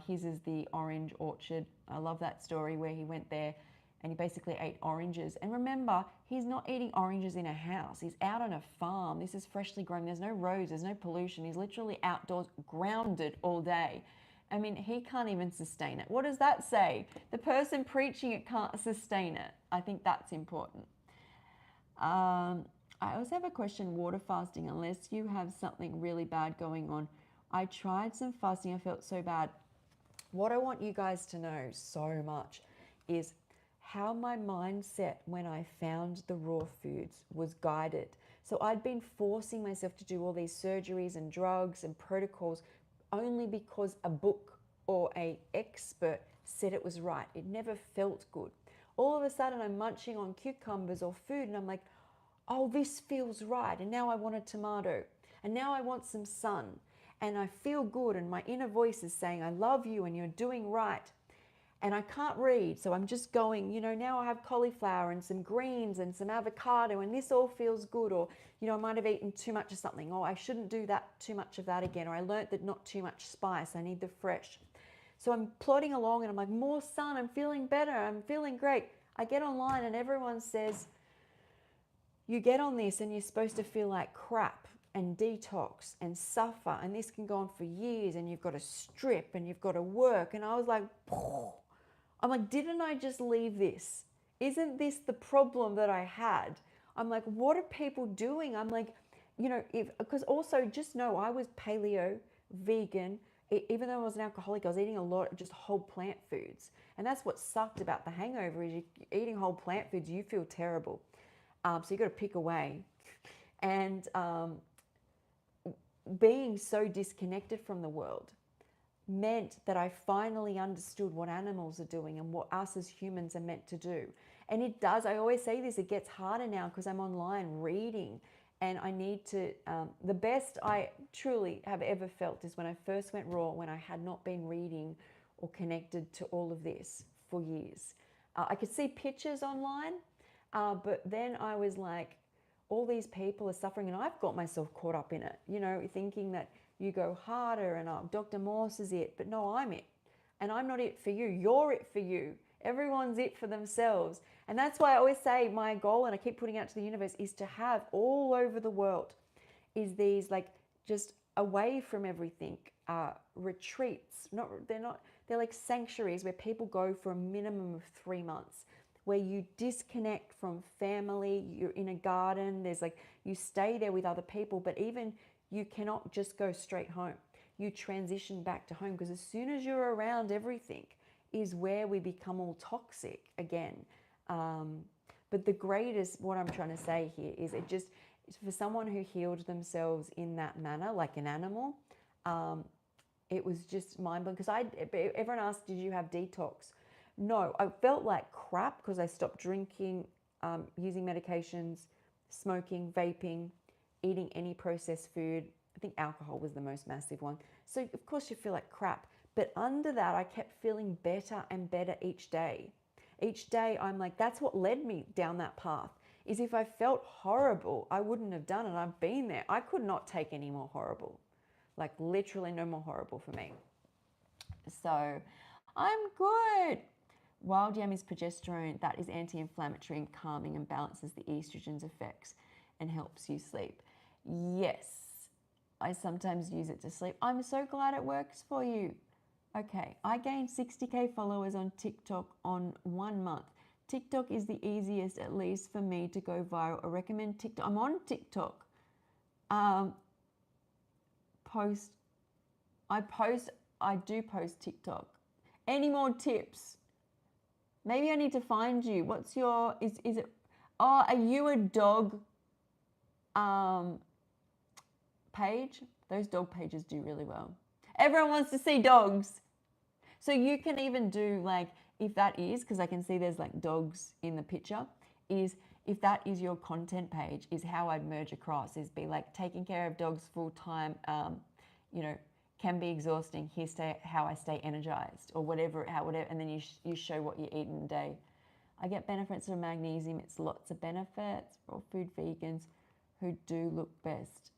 His is the orange orchard. I love that story where he went there and he basically ate oranges. And remember, he's not eating oranges in a house. He's out on a farm. This is freshly grown. There's no roads, there's no pollution. He's literally outdoors, grounded all day. I mean, he can't even sustain it. What does that say? The person preaching it can't sustain it. I think that's important. I also have a question, water fasting, unless you have something really bad going on. I tried some fasting, I felt so bad. what I want you guys to know so much is how my mindset when I found the raw foods was guided. So I'd been forcing myself to do all these surgeries and drugs and protocols only because a book or an expert said it was right. It never felt good. All of a sudden I'm munching on cucumbers or food and I'm like, oh, this feels right. And now I want a tomato. And now I want some sun. And I feel good. And my inner voice is saying, I love you and you're doing right. And I can't read. So I'm just going, now I have cauliflower and some greens and some avocado and this all feels good. Or, I might have eaten too much of something. Or I shouldn't do that too much of that again. Or I learnt that not too much spice. I need the fresh. So I'm plodding along and I'm like, more sun. I'm feeling better. I'm feeling great. I get online and everyone says, you get on this and you're supposed to feel like crap and detox and suffer, and this can go on for years, and you've got to strip and you've got to work. And I was like, I'm like, didn't I just leave this? Isn't this the problem that I had? I'm like, what are people doing? I'm like, because also just know I was paleo, vegan. Even though I was an alcoholic, I was eating a lot of just whole plant foods. And that's what sucked about the hangover is you're eating whole plant foods, you feel terrible. So you got to pick away. And being so disconnected from the world meant that I finally understood what animals are doing and what us as humans are meant to do. And it does, I always say this, it gets harder now because I'm online reading and I need to, the best I truly have ever felt is when I first went raw, when I had not been reading or connected to all of this for years. I could see pictures online, but then I was like, all these people are suffering and I've got myself caught up in it, thinking that you go harder and Dr. Morse is it, but no, I'm it. And I'm not it for you. You're it for you. Everyone's it for themselves. And that's why I always say my goal, and I keep putting out to the universe, is to have all over the world is these like just away from everything retreats. They're like sanctuaries where people go for a minimum of 3 months, where you disconnect from family, you're in a garden, there's like, you stay there with other people, but even you cannot just go straight home. You transition back to home because as soon as you're around everything is where we become all toxic again. But the greatest, what I'm trying to say here is it's for someone who healed themselves in that manner, like an animal, it was just mind-blowing because everyone asked, did you have detox? No, I felt like crap because I stopped drinking, using medications, smoking, vaping, eating any processed food. I think alcohol was the most massive one. So of course you feel like crap. But under that, I kept feeling better and better each day. Each day I'm like, that's what led me down that path. Is if I felt horrible, I wouldn't have done it. I've been there. I could not take any more horrible. Like literally no more horrible for me. So I'm good. Wild yam is progesterone. That is anti-inflammatory and calming and balances the estrogen's effects and helps you sleep. Yes, I sometimes use it to sleep. I'm so glad it works for you. Okay, I gained 60K followers on TikTok on 1 month. TikTok is the easiest, at least for me, to go viral. I recommend TikTok. I'm on TikTok. I do post TikTok. Any more tips? Maybe I need to find you. What's your, is it, oh, are you a dog page? Those dog pages do really well. Everyone wants to see dogs. So you can even do like, if that is, because I can see there's like dogs in the picture, is if that is your content page, is how I'd merge across, is be like taking care of dogs full time, can be exhausting. Here's how I stay energized or whatever, and then you show what you eat in a day. I get benefits from magnesium. It's lots of benefits for all food vegans who do look best.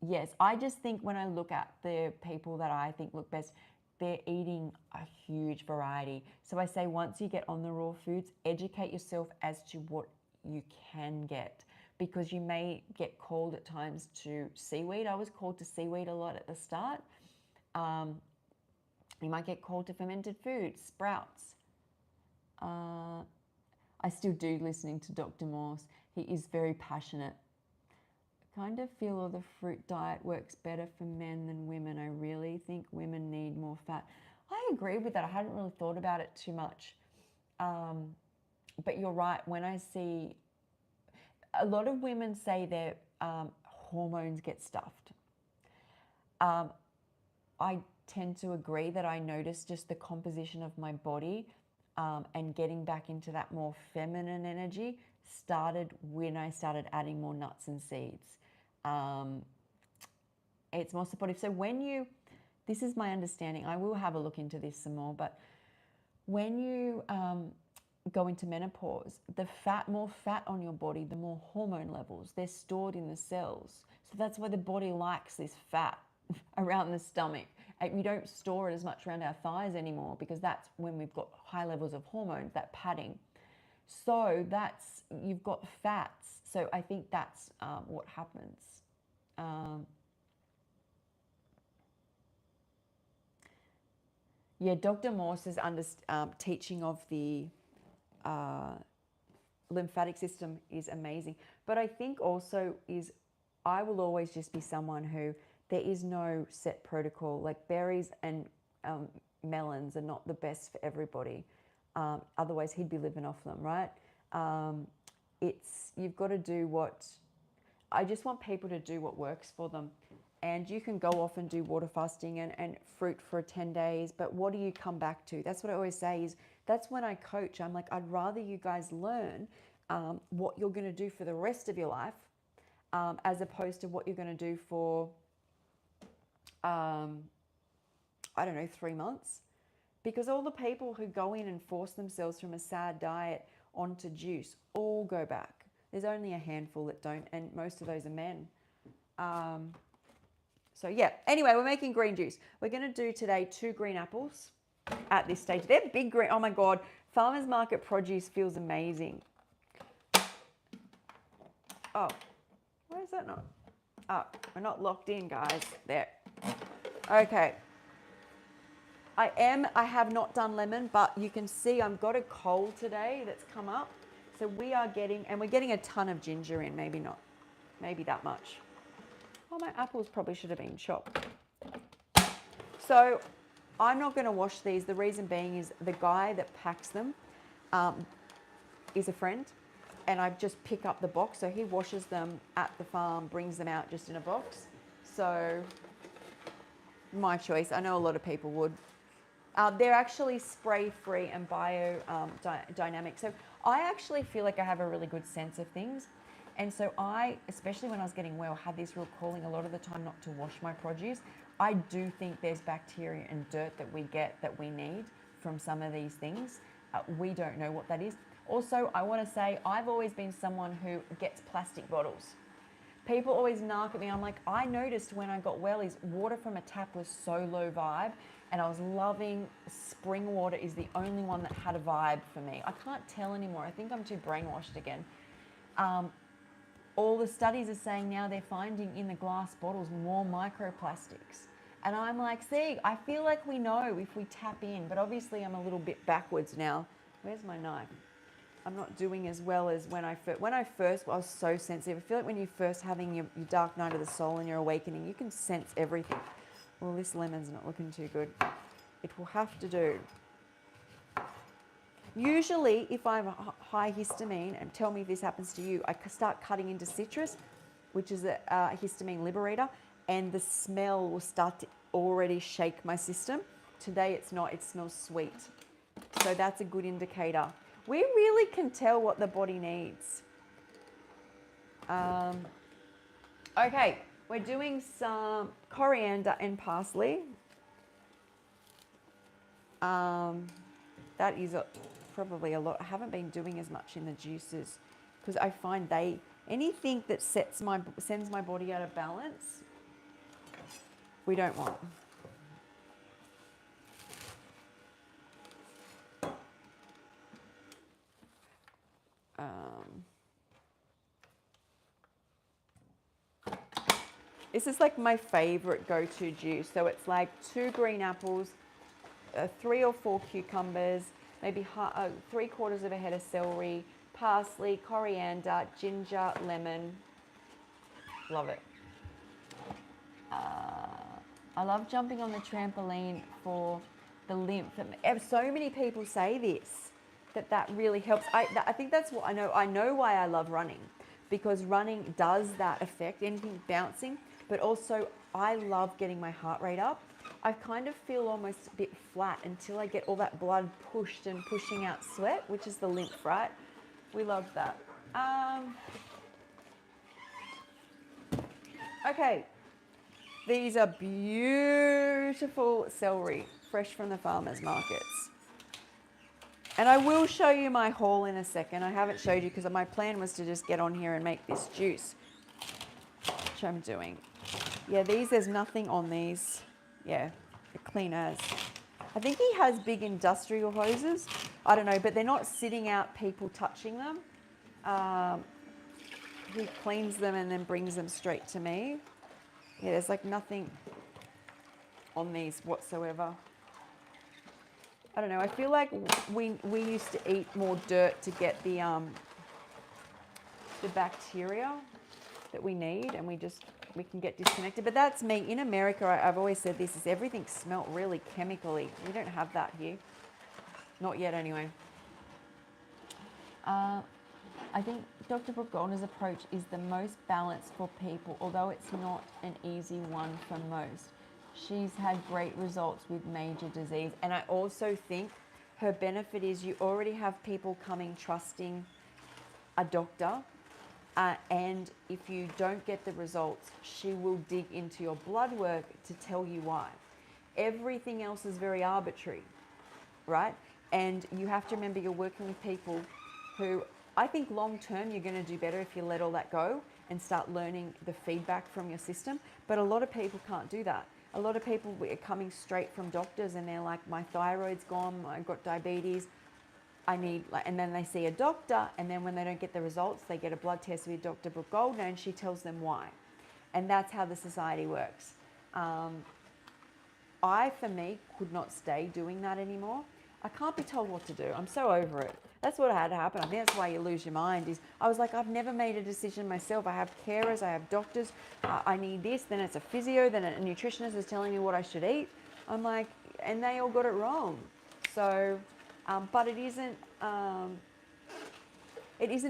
Yes, I just think when I look at the people that I think look best, they're eating a huge variety. So I say once you get on the raw foods, educate yourself as to what you can get, because you may get called at times to seaweed. I was called to seaweed a lot at the start. You might get called to fermented foods, sprouts. I still do listening to Dr. Morse. He is very passionate. I kind of feel all the fruit diet works better for men than women. I really think women need more fat. I agree with that. I hadn't really thought about it too much. But you're right. When I see a lot of women say their hormones get stuffed, I tend to agree that I notice just the composition of my body and getting back into that more feminine energy started when I started adding more nuts and seeds. It's more supportive. So when you, this is my understanding, I will have a look into this some more, but when you go into menopause, the more fat on your body, the more hormone levels, they're stored in the cells. So that's why the body likes this fat around the stomach. And we don't store it as much around our thighs anymore because that's when we've got high levels of hormones, that padding. So that's, you've got fats. So I think that's what happens. Yeah, Dr. Morse's teaching of the lymphatic system is amazing. But I think also is, I will always just be someone who, there is no set protocol. Like berries and melons are not the best for everybody. Otherwise he'd be living off them, right? You've got to do what, I just want people to do what works for them. And you can go off and do water fasting and fruit for 10 days, but what do you come back to? That's what I always say is, that's when I coach. I'm like, I'd rather you guys learn what you're going to do for the rest of your life as opposed to what you're going to do for, I don't know, 3 months. Because all the people who go in and force themselves from a sad diet onto juice all go back. There's only a handful that don't, and most of those are men. So yeah, anyway, we're making green juice. We're going to do today 2 green apples at this stage. They're big green. Oh my God, farmers market produce feels amazing. Oh, why is that not? Oh, we're not locked in, guys. There. Okay. I have not done lemon, but you can see I've got a cold today that's come up. So we are getting, and we're getting a ton of ginger in, maybe not, maybe that much. Oh, my apples probably should have been chopped. So I'm not going to wash these. The reason being is the guy that packs them is a friend, and I just pick up the box. So he washes them at the farm, brings them out just in a box. So my choice. I know a lot of people would. They're actually spray-free and biodynamic. So I actually feel like I have a really good sense of things. And so I, especially when I was getting well, had this real calling a lot of the time not to wash my produce. I do think there's bacteria and dirt that we get that we need from some of these things. We don't know what that is. Also, I want to say I've always been someone who gets plastic bottles. People always narc at me. I'm like, I noticed when I got well is water from a tap was so low vibe, and I was loving spring water is the only one that had a vibe for me. I can't tell anymore. I think I'm too brainwashed again. All the studies are saying now they're finding in the glass bottles more microplastics. And I'm like, see, I feel like we know if we tap in, but obviously I'm a little bit backwards now. Where's my knife? I'm not doing as well as when I first I was so sensitive. I feel like when you're first having your dark night of the soul and your awakening, you can sense everything. Well, this lemon's not looking too good. It will have to do. Usually, if I'm high histamine, and tell me if this happens to you, I start cutting into citrus, which is a histamine liberator, and the smell will start to already shake my system. Today it's not, it smells sweet. So that's a good indicator. We really can tell what the body needs. Okay, we're doing some coriander and parsley. That is probably a lot. I haven't been doing as much in the juices because I find anything that sends my body out of balance, we don't want. This is like my favorite go-to juice. So it's like 2 green apples, 3 or 4 cucumbers, maybe 3/4 of a head of celery, parsley, coriander, ginger, lemon. Love it. I love jumping on the trampoline for the lymph. And so many people say this, that really helps. I think that's what I know why I love running, because running does that effect, anything bouncing, but also I love getting my heart rate up. I kind of feel almost a bit flat until I get all that blood pushed and pushing out sweat, which is the lymph, right? We love that. Okay, these are beautiful celery, fresh from the farmers markets. And I will show you my haul in a second. I haven't showed you because my plan was to just get on here and make this juice, which I'm doing. Yeah, there's nothing on these. Yeah, they're clean as. I think he has big industrial hoses. I don't know, but they're not sitting out people touching them. He cleans them and then brings them straight to me. Yeah, there's like nothing on these whatsoever. I don't know, I feel like we used to eat more dirt to get the bacteria that we need, and we can get disconnected. But that's me. In America, I've always said this, is everything smelt really chemically. We don't have that here. Not yet anyway. I think Dr. Brooke Goldner's approach is the most balanced for people, although it's not an easy one for most. She's had great results with major disease. And I also think her benefit is you already have people coming trusting a doctor. And if you don't get the results, she will dig into your blood work to tell you why. Everything else is very arbitrary, right? And you have to remember you're working with people who, I think long term, you're going to do better if you let all that go and start learning the feedback from your system. But a lot of people can't do that. A lot of people are coming straight from doctors and they're like, my thyroid's gone, I've got diabetes, I need, and then they see a doctor, and then when they don't get the results, they get a blood test with Dr. Brooke Goldner, and she tells them why. And that's how the society works. I, for me, could not stay doing that anymore. I can't be told what to do. I'm so over it. That's what had to happen. I think that's why you lose your mind. Is I was like, I've never made a decision myself. I have carers, I have doctors. I need this. Then it's a physio. Then a nutritionist is telling me what I should eat. I'm like, and they all got it wrong. So, but it isn't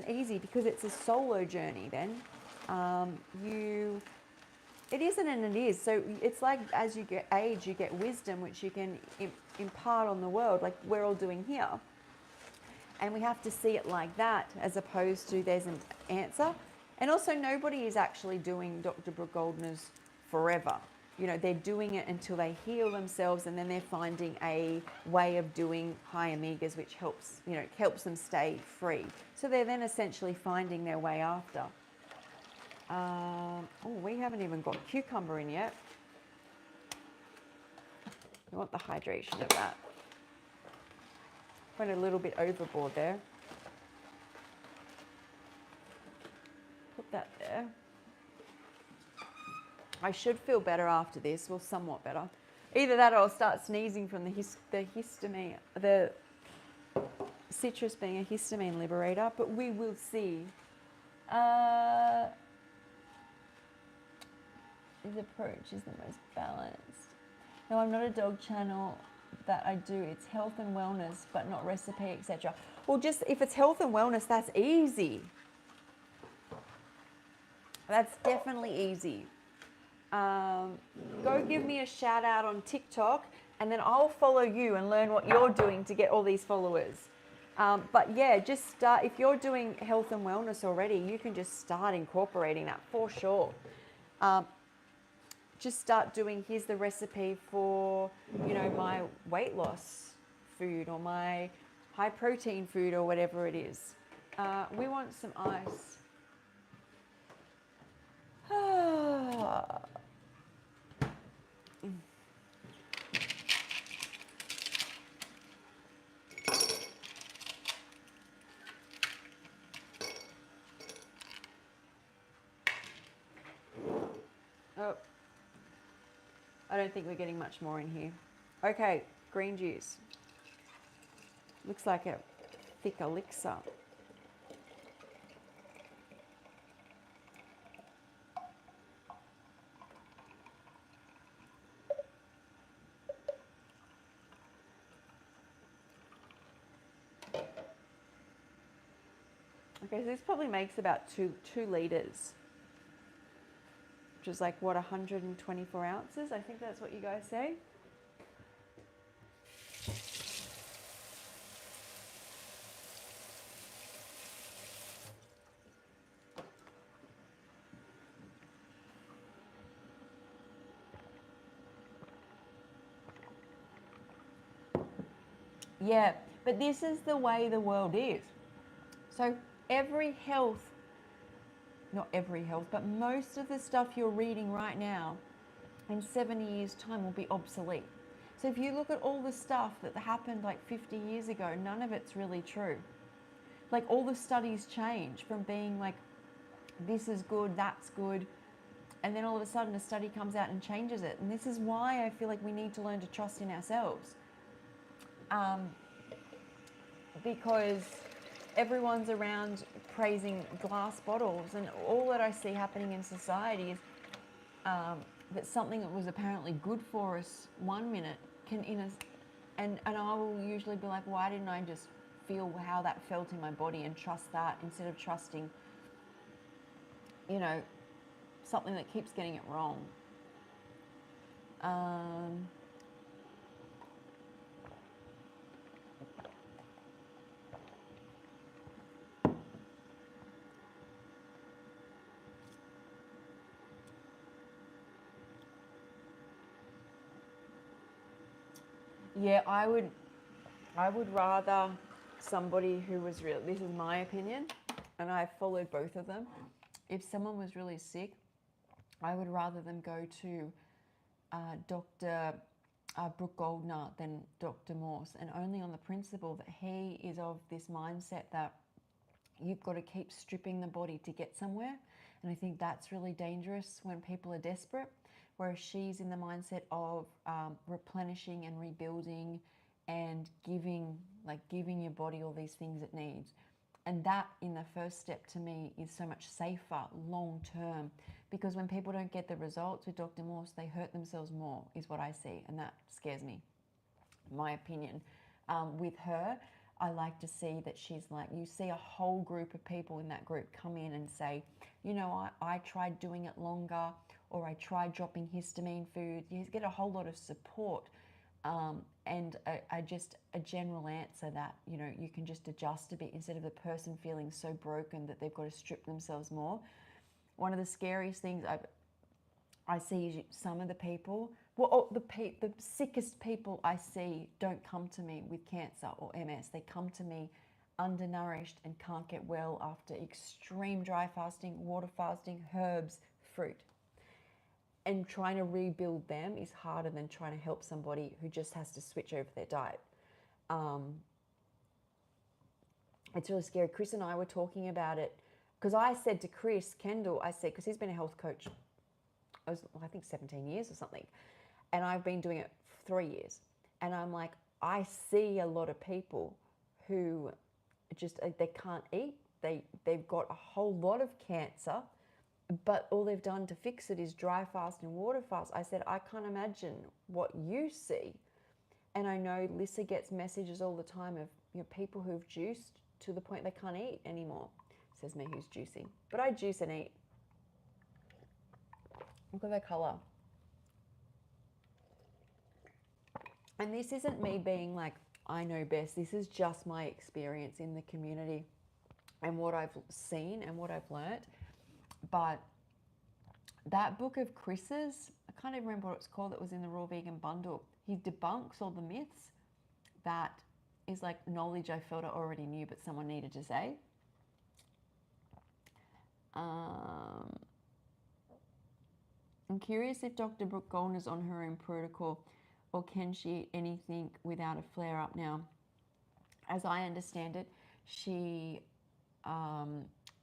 easy because it's a solo journey. Then it isn't, and it is. So it's like as you get age, you get wisdom, which you can impart on the world, like we're all doing here. And we have to see it like that, as opposed to there's an answer. And also, nobody is actually doing Dr. Brooke Goldner's forever. You know, they're doing it until they heal themselves, and then they're finding a way of doing high omegas, which helps, you know, helps them stay free. So they're then essentially finding their way after. Oh, we haven't even got cucumber in yet. We want the hydration of that. Went a little bit overboard there. Put that there. I should feel better after this, well, somewhat better. Either that or I'll start sneezing from the histamine, the citrus being a histamine liberator, but we will see. His approach is the most balanced. No, I'm not a dog channel that I do. It's health and wellness, but not recipe, etc. Well, just if it's health and wellness, that's easy. That's definitely easy. Go give me a shout out on TikTok, and then I'll follow you and learn what you're doing to get all these followers. But yeah, just start. If you're doing health and wellness already, you can just start incorporating that for sure. Just start doing, here's the recipe for, you know, my weight loss food or my high protein food or whatever it is. We want some ice. Oh. I don't think we're getting much more in here. Okay, green juice. Looks like a thick elixir. Okay, so this probably makes about two liters, which is like what, 124 ounces? I think that's what you guys say. Yeah, but this is the way the world is. So every health, not every health, but most of the stuff you're reading right now in 70 years' time will be obsolete. So if you look at all the stuff that happened like 50 years ago, none of it's really true. Like all the studies change from being like, this is good, that's good, and then all of a sudden a study comes out and changes it. And this is why I feel like we need to learn to trust in ourselves. Because everyone's around praising glass bottles, and all that I see happening in society is that something that was apparently good for us one minute can and I will usually be like, why didn't I just feel how that felt in my body and trust that instead of trusting, you know, something that keeps getting it wrong. Yeah, I would rather somebody who was real. This is my opinion, and I followed both of them. If someone was really sick, I would rather them go to Dr. Brooke Goldner than Dr. Morse, and only on the principle that he is of this mindset that you've got to keep stripping the body to get somewhere. And I think that's really dangerous when people are desperate, whereas she's in the mindset of replenishing and rebuilding and giving your body all these things it needs. And that in the first step to me is so much safer long term, because when people don't get the results with Dr. Morse, they hurt themselves more, is what I see, and that scares me, my opinion. With her, I like to see that she's like, you see a whole group of people in that group come in and say, you know, I tried doing it longer, or I tried dropping histamine food. You get a whole lot of support. And just a general answer that, you know, you can just adjust a bit instead of the person feeling so broken that they've got to strip themselves more. One of the scariest things I see is some of the people, the sickest people I see don't come to me with cancer or MS. They come to me undernourished and can't get well after extreme dry fasting, water fasting, herbs, fruit. And trying to rebuild them is harder than trying to help somebody who just has to switch over their diet. It's really scary. Chris and I were talking about it because I said to Chris Kendall, I said, because he's been a health coach, I think 17 years or something, and I've been doing it for 3 years. And I'm like, I see a lot of people who just, they can't eat. They've got a whole lot of cancer, but all they've done to fix it is dry fast and water fast. I said, I can't imagine what you see. And I know Lissa gets messages all the time of, you know, people who've juiced to the point they can't eat anymore. Says me who's juicing. But I juice and eat. Look at that colour. And this isn't me being like, I know best. This is just my experience in the community and what I've seen and what I've learnt. But that book of Chris's, I can't even remember what it's called, that was in the Raw Vegan Bundle. He debunks all the myths that is like knowledge I felt I already knew, but someone needed to say. I'm curious if Dr. Brooke Goldner's on her own protocol, or can she eat anything without a flare-up now? As I understand it, she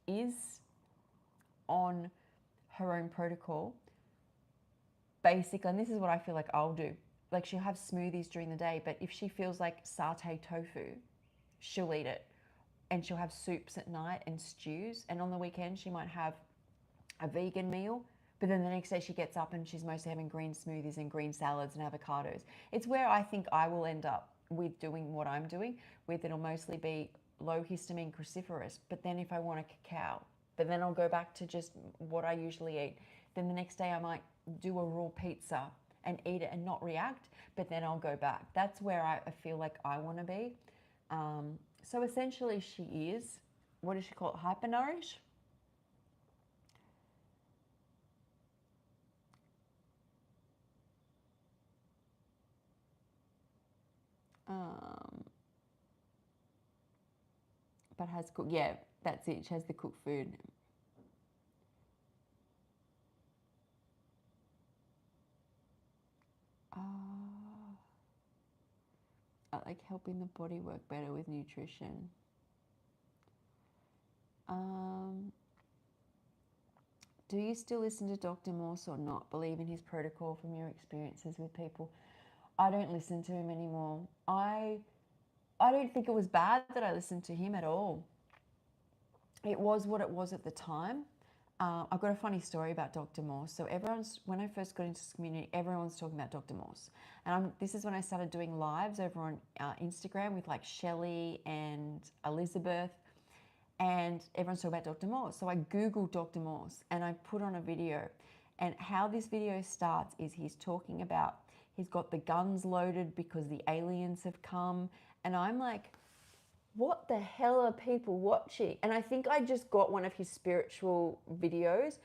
is on her own protocol, basically, and this is what I feel like I'll do. Like, she'll have smoothies during the day, but if she feels like satay tofu, she'll eat it. And she'll have soups at night and stews. And on the weekend, she might have a vegan meal, but then the next day she gets up and she's mostly having green smoothies and green salads and avocados. It's where I think I will end up with doing what I'm doing, with it'll mostly be low histamine cruciferous, but then if I want a cacao, but then I'll go back to just what I usually eat. Then the next day I might do a raw pizza and eat it and not react, but then I'll go back. That's where I feel like I want to be. So essentially she is, what does she call it, hypernourish? But has cooked, yeah, that's it. She has the cooked food. I like helping the body work better with nutrition. Do you still listen to Dr. Morse or not? Believe in his protocol from your experiences with people? I don't listen to him anymore. I don't think it was bad that I listened to him at all. It was what it was at the time. I've got a funny story about Dr. Morse. So when I first got into this community, everyone's talking about Dr. Morse. And this is when I started doing lives over on Instagram with like Shelley and Elizabeth. And everyone's talking about Dr. Morse. So I Googled Dr. Morse and I put on a video. And how this video starts is he's talking about, he's got the guns loaded because the aliens have come. And I'm like, what the hell are people watching? And I think I just got one of his spiritual videos.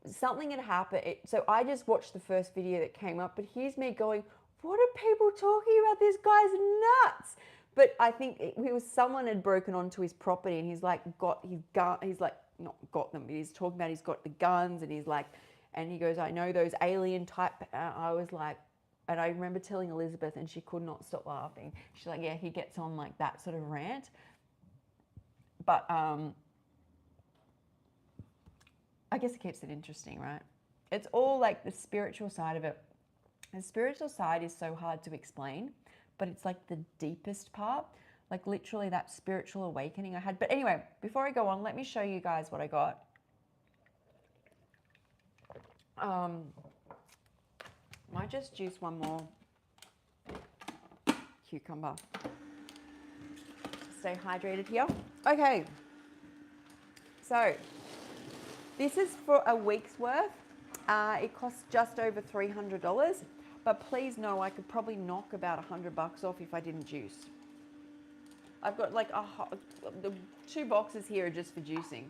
Something had happened. So I just watched the first video that came up, but here's me going, what are people talking about? This guy's nuts. But I think someone had broken onto his property and he's like got his gun, he's like not got them, but he's talking about he's got the guns and he's like, and he goes, I know those alien type. I was like, and I remember telling Elizabeth and she could not stop laughing. She's like, yeah, he gets on like that sort of rant. But I guess it keeps it interesting, right? It's all like the spiritual side of it. The spiritual side is so hard to explain, but it's like the deepest part, like literally that spiritual awakening I had. But anyway, before I go on, let me show you guys what I got. Might just juice one more cucumber. Stay hydrated here. Okay, so this is for a week's worth. It costs just over $300, but please know I could probably knock about $100 off if I didn't juice. I've got like the 2 boxes here are just for juicing.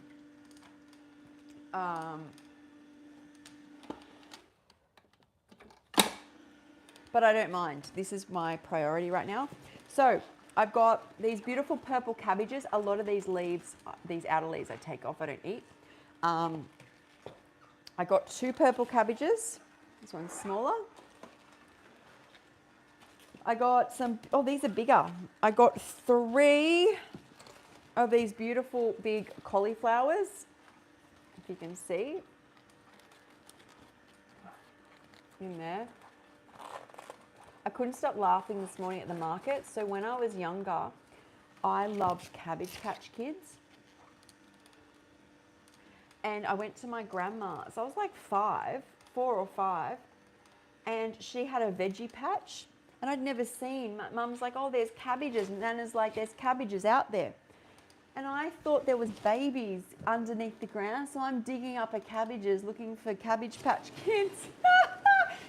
But I don't mind. This is my priority right now. So I've got these beautiful purple cabbages. A lot of these leaves, these outer leaves I take off, I don't eat. I got 2 purple cabbages. This one's smaller. I got some, oh, these are bigger. I got 3 of these beautiful big cauliflowers, if you can see in there. I couldn't stop laughing this morning at the market. So when I was younger, I loved Cabbage Patch Kids. And I went to my grandma's. I was like 4 or 5, and she had a veggie patch, and I'd never seen. Mum's like, oh, there's cabbages, and Nana's like, there's cabbages out there. And I thought there was babies underneath the ground, so I'm digging up cabbages looking for Cabbage Patch Kids.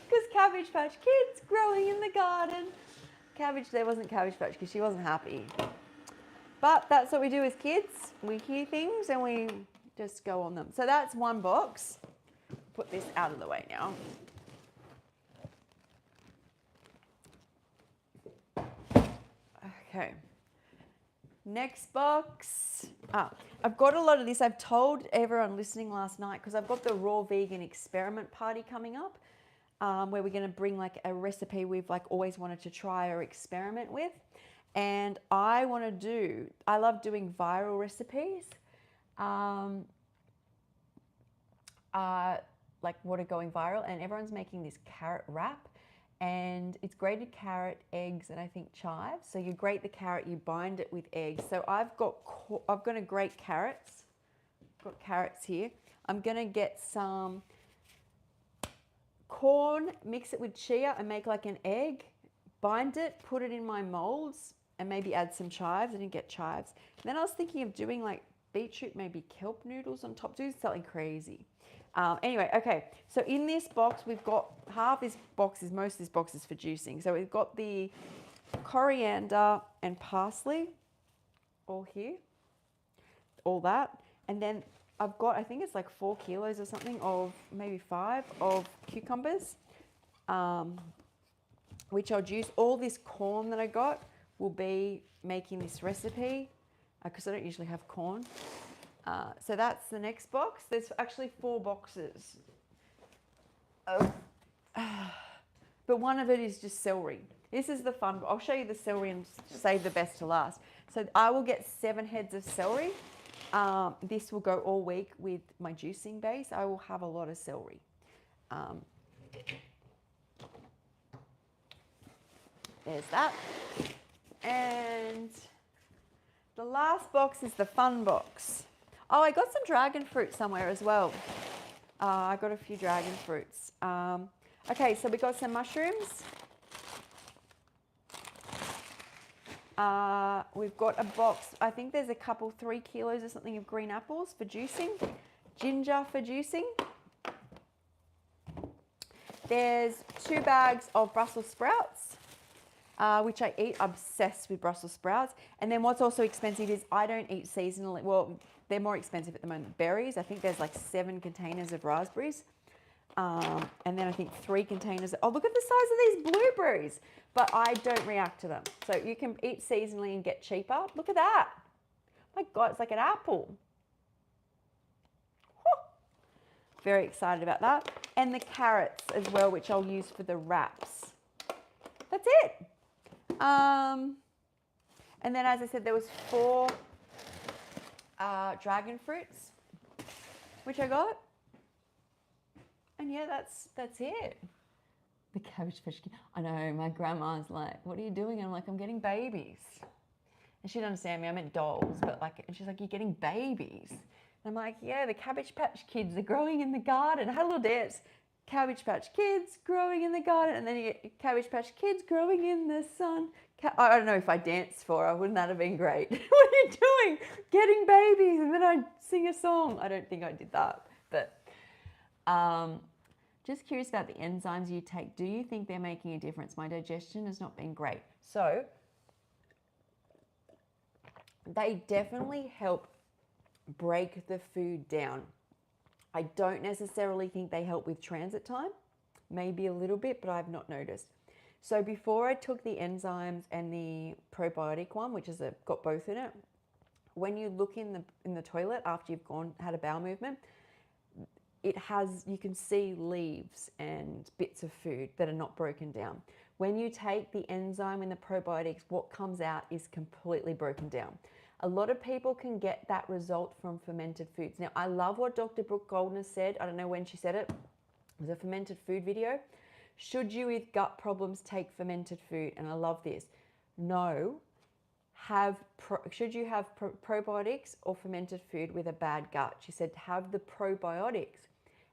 Because Cabbage Patch Kids growing in the garden. There wasn't Cabbage Patch because she wasn't happy. But that's what we do as kids. We hear things and we just go on them. So that's 1 box. Put this out of the way now. Okay. Next box. I've got a lot of this. I've told everyone listening last night because I've got the raw vegan experiment party coming up. Where we're going to bring like a recipe we've like always wanted to try or experiment with. And I love doing viral recipes. Like what are going viral, and everyone's making this carrot wrap, and it's grated carrot, eggs, and I think chives. So you grate the carrot, you bind it with eggs. So I'm going to grate carrots. I've got carrots here. I'm going to get some corn, mix it with chia and make like an egg, bind it, put it in my molds, and maybe add some chives. I didn't get chives. And then I was thinking of doing like beetroot, maybe kelp noodles on top, do something crazy. Anyway, okay, so in this box, we've got half this box is, most of this box is for juicing. So we've got the coriander and parsley all here, all that. And then I've got, I think it's like 4 kilos or something of, maybe 5 of cucumbers, which I'll juice. All this corn that I got will be making this recipe because I don't usually have corn. So that's the next box. There's actually 4 boxes. But one of it is just celery. This is the fun. I'll show you the celery and save the best to last. So I will get 7 heads of celery. This will go all week with my juicing base. I will have a lot of celery. There's that. And the last box is the fun box. Oh, I got some dragon fruit somewhere as well. I got a few dragon fruits. Okay, so we got some mushrooms. We've got a box, I think there's a couple, 3 kilos or something of green apples for juicing. Ginger for juicing. There's 2 bags of Brussels sprouts, which I eat. I'm obsessed with Brussels sprouts. And then what's also expensive is I don't eat seasonally. Well, they're more expensive at the moment. Berries, I think there's like 7 containers of raspberries. And then I think 3 containers. Oh, look at the size of these blueberries. But I don't react to them. So you can eat seasonally and get cheaper. Look at that. My God, it's like an apple. Whew. Very excited about that. And the carrots as well, which I'll use for the wraps. That's it. And then, as I said, there was 4 dragon fruits, which I got. And yeah, that's it. The cabbage patch kid. I know, my grandma's like, what are you doing? And I'm like, I'm getting babies. And she didn't understand me. I meant dolls, but like, and she's like, you're getting babies. And I'm like, yeah, the cabbage patch kids are growing in the garden. I had a little dance. Cabbage patch kids growing in the garden. And then you get cabbage patch kids growing in the sun. I don't know if I danced for her. Wouldn't that have been great? What are you doing? Getting babies. And then I sing a song. I don't think I did that. But just curious about the enzymes you take. Do you think they're making a difference? My digestion has not been great. So they definitely help break the food down. I don't necessarily think they help with transit time. Maybe a little bit, but I've not noticed. So before I took the enzymes and the probiotic one, which is got both in it, when you look in the toilet after you've had a bowel movement, it has, you can see leaves and bits of food that are not broken down. When you take the enzyme and the probiotics, what comes out is completely broken down. A lot of people can get that result from fermented foods. Now, I love what Dr. Brooke Goldner said. I don't know when she said it. It was a fermented food video. Should you with gut problems take fermented food? And I love this. No. Should you have probiotics or fermented food with a bad gut? She said, have the probiotics.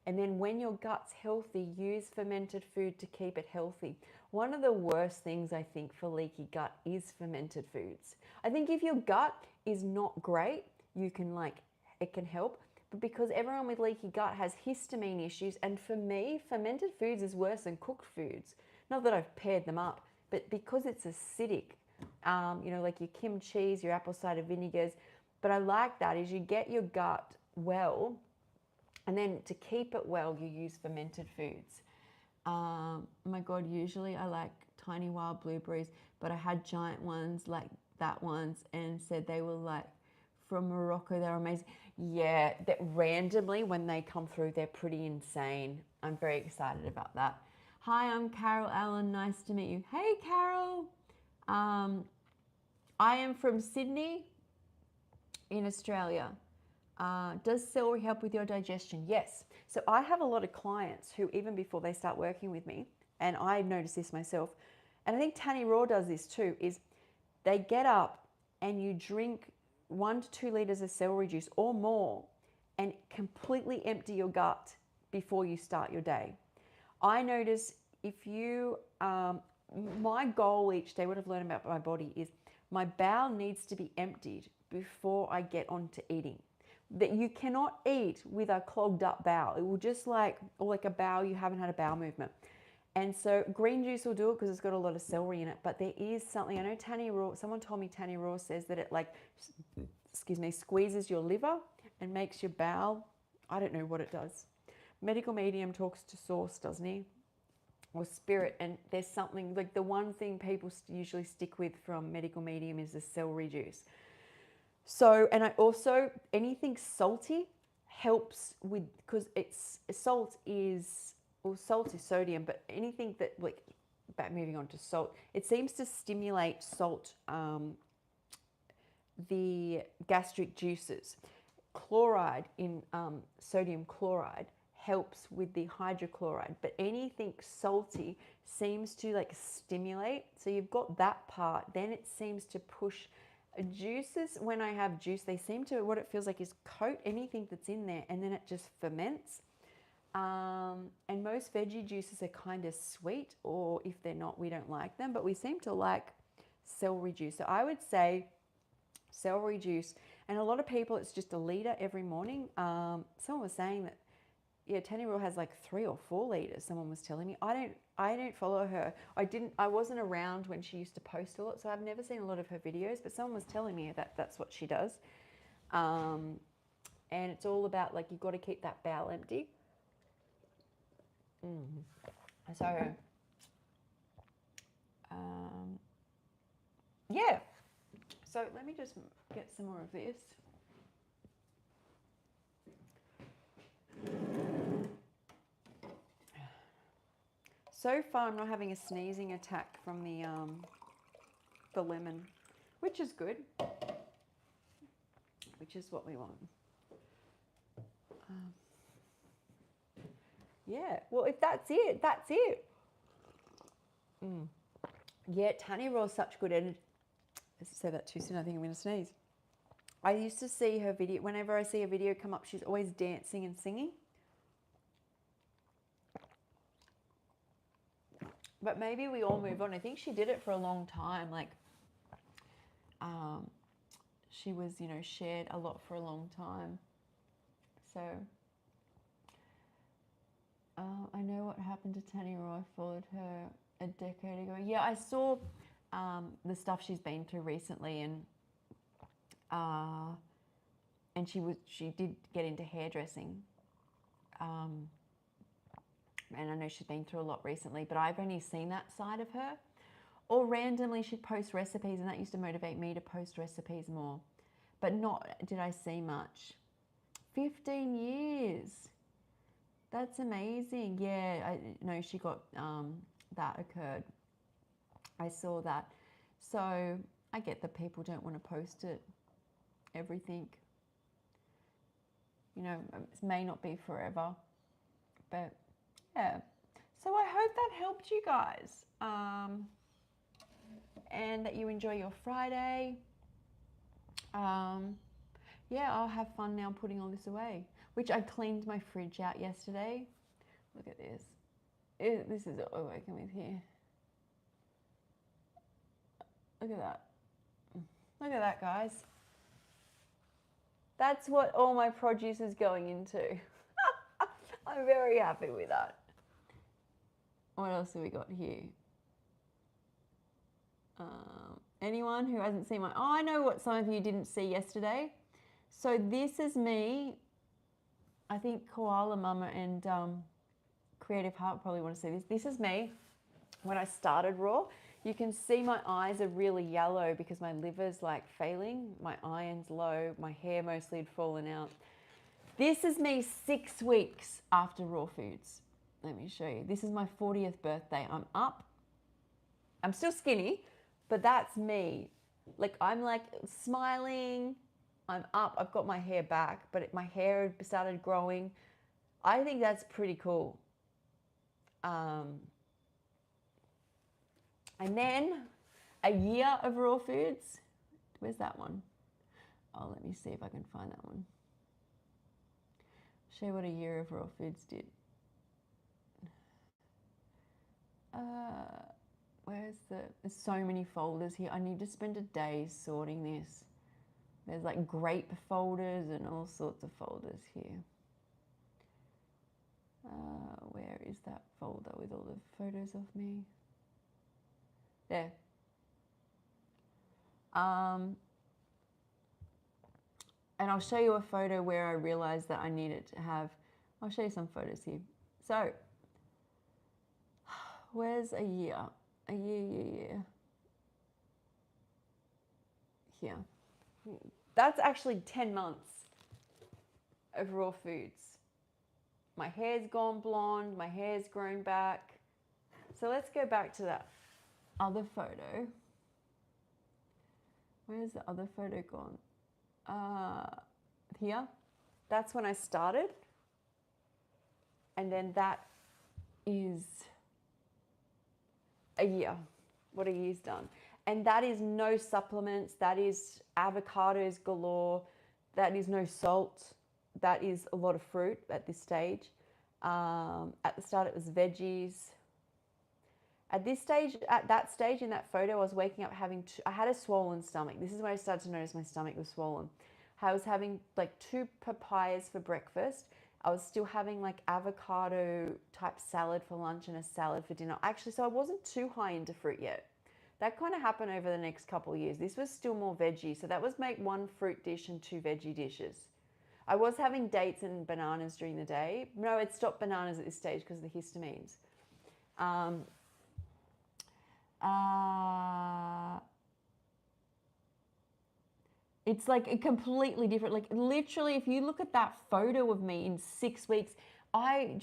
And then when your gut's healthy, use fermented food to keep it healthy. One of the worst things I think for leaky gut is fermented foods. I think if your gut is not great, it can help. But because everyone with leaky gut has histamine issues, and for me, fermented foods is worse than cooked foods. Not that I've paired them up, but because it's acidic, like your kimchi, your apple cider vinegars. But I like that is you get your gut well, and then to keep it well, you use fermented foods. Oh my God, usually I like tiny wild blueberries, but I had giant ones like that ones and said they were like from Morocco. They're amazing. Yeah, that randomly when they come through, they're pretty insane. I'm very excited about that. Hi, I'm Carol Allen. Nice to meet you. Hey, Carol. I am from Sydney in Australia. Does celery help with your digestion? Yes. So I have a lot of clients who, even before they start working with me, and I notice this myself, and I think Tanny Raw does this too, is they get up and you drink 1 to 2 liters of celery juice or more and completely empty your gut before you start your day. I notice if you my goal each day, what I've learned about my body is my bowel needs to be emptied before I get on to eating. That you cannot eat with a clogged up bowel. It will just like, or like a bowel, you haven't had a bowel movement. And so green juice will do it because it's got a lot of celery in it. But there is something, I know Tanny Raw, someone told me Tanny Raw says that it like, excuse me, squeezes your liver and makes your bowel, I don't know what it does. Medical Medium talks to Source, doesn't he? Or Spirit, and there's something, like the one thing people usually stick with from Medical Medium is the celery juice. So, and I also, anything salty helps with, because it's, salt is sodium, but anything that, like, back moving on to salt, it seems to stimulate salt, the gastric juices. Chloride in sodium chloride helps with the hydrochloride, but anything salty seems to like stimulate. So you've got that part, then it seems to push juices. When I have juice, they seem to, what it feels like is coat anything that's in there, and then it just ferments. And most veggie juices are kind of sweet, or if they're not, we don't like them, but we seem to like celery juice. So I would say celery juice, and a lot of people, it's just a liter every morning. Someone was saying that, yeah, Tanny Raw has like 3 or 4 liters. Someone was telling me. I don't follow her. I wasn't around when she used to post a lot, so I've never seen a lot of her videos. But someone was telling me that that's what she does, and it's all about like you've got to keep that bowel empty. So, yeah. So let me just get some more of this. So far, I'm not having a sneezing attack from the lemon, which is good, which is what we want. Yeah, well, if that's it, that's it. Yeah, Tanny Raw is such good energy. I said that too soon. I think I'm going to sneeze. I used to see her video. Whenever I see a video come up, she's always dancing and singing. But maybe we all move on. I think she did it for a long time. Like, she was, you know, shared a lot for a long time. So, I know what happened to Tanny Raw. I followed her a decade ago. Yeah, I saw the stuff she's been through recently, and she did get into hairdressing. And I know she's been through a lot recently, but I've only seen that side of her. Or randomly she'd post recipes, and that used to motivate me to post recipes more. But not did I see much. 15 years. That's amazing. Yeah, I know she got, that occurred. I saw that. So I get that people don't want to post it, everything. You know, it may not be forever, but yeah. So I hope that helped you guys, and that you enjoy your Friday. Yeah, I'll have fun now putting all this away, which I cleaned my fridge out yesterday. Look at this. This is what we're working with here. Look at that. Look at that, guys. That's what all my produce is going into. I'm very happy with that. What else have we got here? Anyone who hasn't seen my... Oh, I know what some of you didn't see yesterday. So this is me. I think Koala Mama and Creative Heart probably want to see this. This is me when I started Raw. You can see my eyes are really yellow because my liver's like failing. My iron's low. My hair mostly had fallen out. This is me 6 weeks after Raw Foods. Let me show you. This is my 40th birthday. I'm up. I'm still skinny, but that's me. Like, I'm like smiling. I'm up. I've got my hair back, but my hair had started growing. I think that's pretty cool. And then a year of Raw Foods. Where's that one? Oh, let me see if I can find that one. Show you what a year of Raw Foods did. there's so many folders here. I need to spend a day sorting this. There's like grape folders and all sorts of folders here. Where is that folder with all the photos of me? There. And I'll show you a photo where I realized that I needed to have, I'll show you some photos here. So, where's a year? A year. Here. That's actually 10 months of raw foods. My hair's gone blonde, my hair's grown back. So let's go back to that other photo. Where's the other photo gone? Here. That's when I started. And then that is a year, what a year's done. And that is no supplements, that is avocados galore, that is no salt, that is a lot of fruit at this stage. At the start it was veggies. At this stage, at that stage in that photo, I was waking up I had a swollen stomach. This is when I started to notice my stomach was swollen. I was having like 2 papayas for breakfast. I was still having like avocado type salad for lunch and a salad for dinner. Actually, so I wasn't too high into fruit yet. That kind of happened over the next couple of years. This was still more veggie. So that was make 1 fruit dish and 2 veggie dishes. I was having dates and bananas during the day. No, I'd stopped bananas at this stage because of the histamines. It's like a completely different, like literally if you look at that photo of me in 6 weeks, I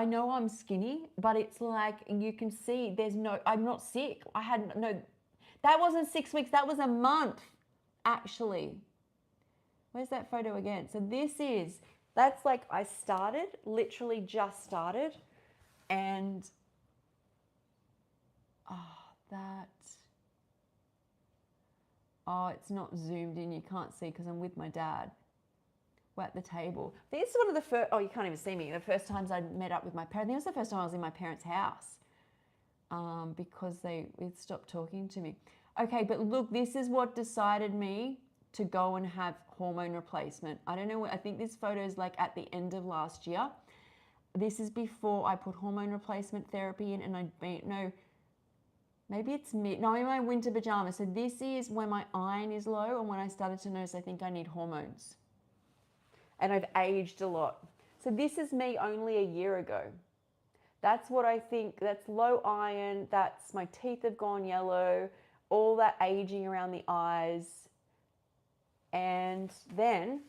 know I'm skinny, but it's like you can see I'm not sick. That wasn't 6 weeks, that was a month actually. Where's that photo again? So that's like I started, literally just started, and it's not zoomed in, you can't see because I'm with my dad. We're at the table. This is one of the first, you can't even see me, the first times I met up with my parents. I think it was the first time I was in my parents' house because they stopped talking to me. Okay, but look, this is what decided me to go and have hormone replacement. I don't know, I think this photo is like at the end of last year. This is before I put hormone replacement therapy in, and maybe it's I'm in my winter pajamas. So this is when my iron is low and when I started to notice I think I need hormones. And I've aged a lot. So this is me only a year ago. That's what I think, that's low iron, that's my teeth have gone yellow, all that aging around the eyes. And then,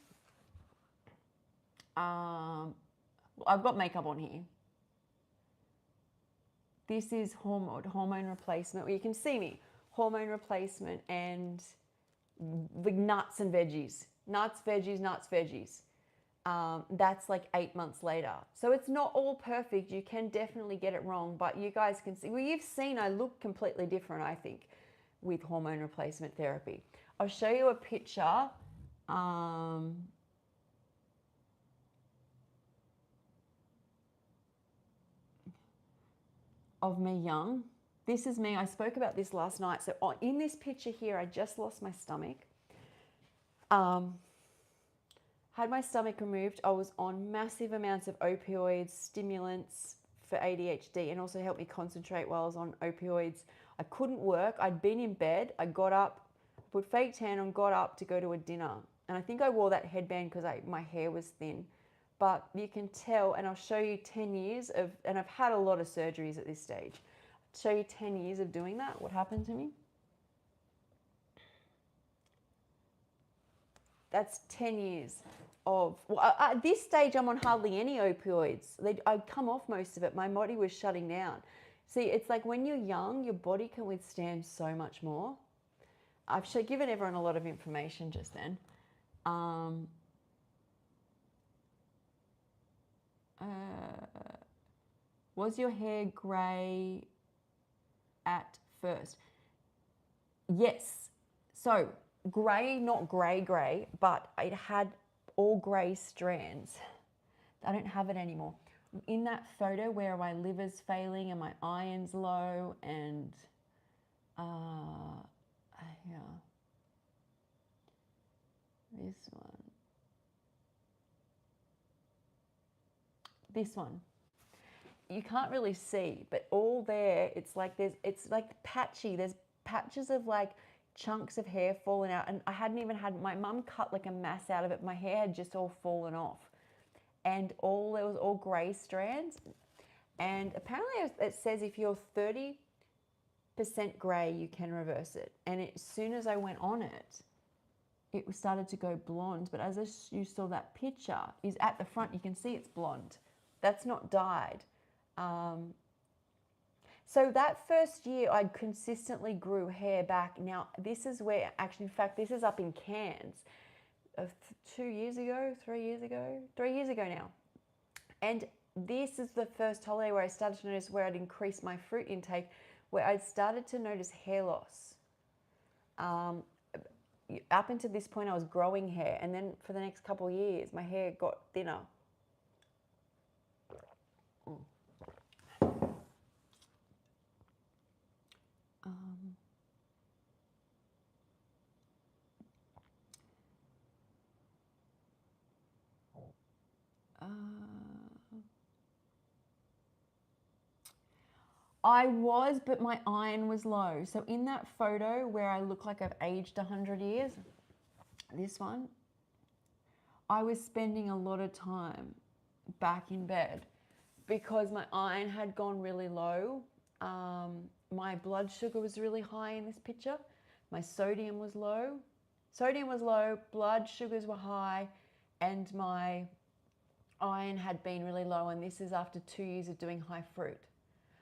I've got makeup on here. This is hormone replacement. Well, you can see me. Hormone replacement and the nuts and veggies. Nuts, veggies, nuts, veggies. That's like 8 months later. So it's not all perfect. You can definitely get it wrong, but you guys can see. Well, you've seen I look completely different, I think, with hormone replacement therapy. I'll show you a picture. Of me young. This is me. I spoke about this last night. So in this picture here, I just lost my stomach. Had my stomach removed. I was on massive amounts of opioids, stimulants for ADHD, and also helped me concentrate while I was on opioids. I couldn't work. I'd been in bed. I got up, put fake tan on, got up to go to a dinner. And I think I wore that headband because my hair was thin. But you can tell, and I'll show you 10 years of, and I've had a lot of surgeries at this stage. I'll show you 10 years of doing that, what happened to me. That's 10 years of, at this stage I'm on hardly any opioids. I'd come off most of it, my body was shutting down. See, it's like when you're young, your body can withstand so much more. I've given everyone a lot of information just then. Was your hair grey at first? Yes. So grey, not grey, but it had all grey strands. I don't have it anymore. In that photo where my liver's failing and my iron's low and Yeah. This one. This one. You can't really see, but all there, it's like patchy. There's patches of like chunks of hair falling out, and I hadn't even had, my mum cut like a mass out of it. My hair had just all fallen off, and there was all grey strands. And apparently it says if you're 30% grey, you can reverse it. And as soon as I went on it, it started to go blonde. But as you saw that picture, is at the front, you can see it's blonde. That's not dyed. So that first year, I consistently grew hair back. Now, this is where, actually, in fact, this is up in Cairns, 2 years ago, 3 years ago, 3 years ago now. And this is the first holiday where I started to notice where I'd increased my fruit intake, where I'd started to notice hair loss. Up until this point, I was growing hair, and then for the next couple of years, my hair got thinner. I was, but my iron was low. So in that photo where I look like I've aged 100 years, this one, I was spending a lot of time back in bed because my iron had gone really low. My blood sugar was really high in this picture. My sodium was low. Sodium was low, blood sugars were high, and my iron had been really low. And this is after 2 years of doing high fruit.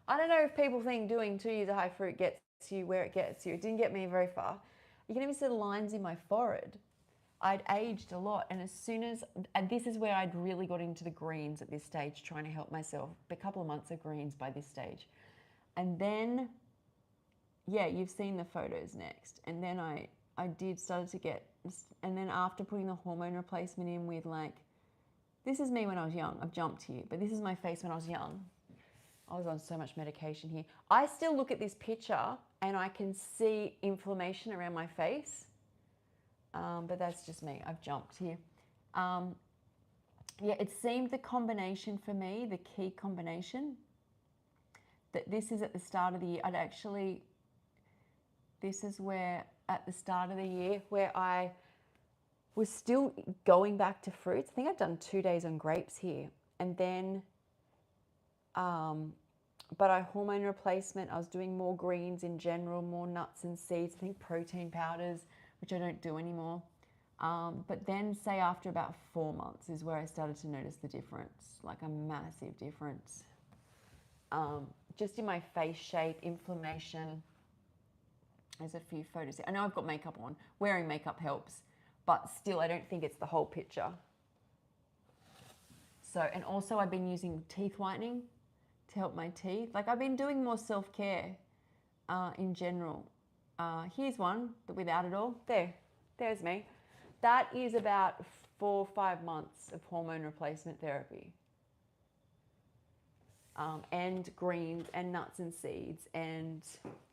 I don't know if people think doing 2 years of high fruit gets you where it gets you. It didn't get me very far. You can even see the lines in my forehead. I'd aged a lot, and this is where I'd really got into the greens at this stage, trying to help myself. A couple of months of greens by this stage. And then, yeah, you've seen the photos next. And then I started to get, and then after putting the hormone replacement in with like, this is me when I was young. I've jumped here, but this is my face when I was young. I was on so much medication here. I still look at this picture and I can see inflammation around my face. But that's just me. I've jumped here. Yeah, it seemed the combination for me, the key combination, that this is at the start of the year. This is where at the start of the year where I was still going back to fruits. I think I've done 2 days on grapes here. And then, but I hormone replacement, I was doing more greens in general, more nuts and seeds, I think protein powders, which I don't do anymore. But then say after about 4 months is where I started to notice the difference, like a massive difference. Just in my face shape, inflammation. There's a few photos here. I know I've got makeup on. Wearing makeup helps, but still I don't think it's the whole picture. So, and also I've been using teeth whitening to help my teeth. Like I've been doing more self-care in general. Here's one without it all. There's me. That is about 4 or 5 months of hormone replacement therapy. And greens and nuts and seeds and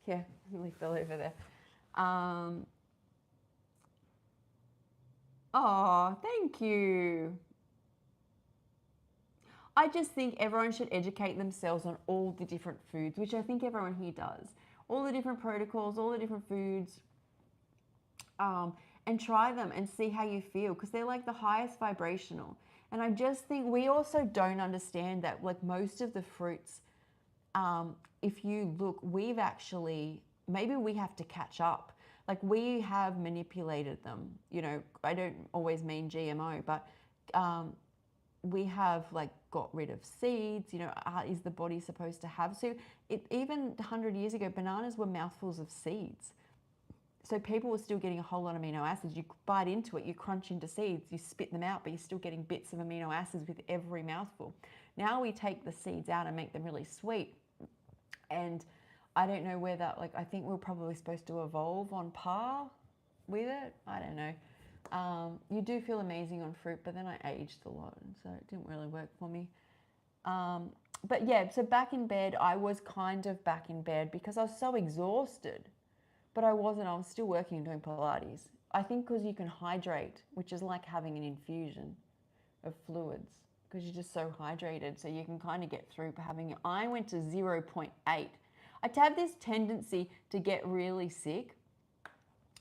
yeah, really fell over there. Oh, thank you. I just think everyone should educate themselves on all the different foods, which I think everyone here does. All the different protocols, all the different foods, and try them and see how you feel, because they're like the highest vibrational. And I just think we also don't understand that, like most of the fruits, if you look, we've actually, maybe we have to catch up. Like we have manipulated them, you know, I don't always mean GMO, but we have like got rid of seeds, you know, is the body supposed to have? So even 100 years ago, bananas were mouthfuls of seeds. So people were still getting a whole lot of amino acids. You bite into it, you crunch into seeds, you spit them out, but you're still getting bits of amino acids with every mouthful. Now we take the seeds out and make them really sweet. And I don't know whether, like, I think we're probably supposed to evolve on par with it. I don't know. You do feel amazing on fruit, but then I aged a lot, and so it didn't really work for me. But yeah, so back in bed, I was kind of back in bed because I was so exhausted. but I wasn't. I was still working and doing Pilates. I think because you can hydrate, which is like having an infusion of fluids, because you're just so hydrated, so you can kind of get through having it. I went to 0.8. I have this tendency to get really sick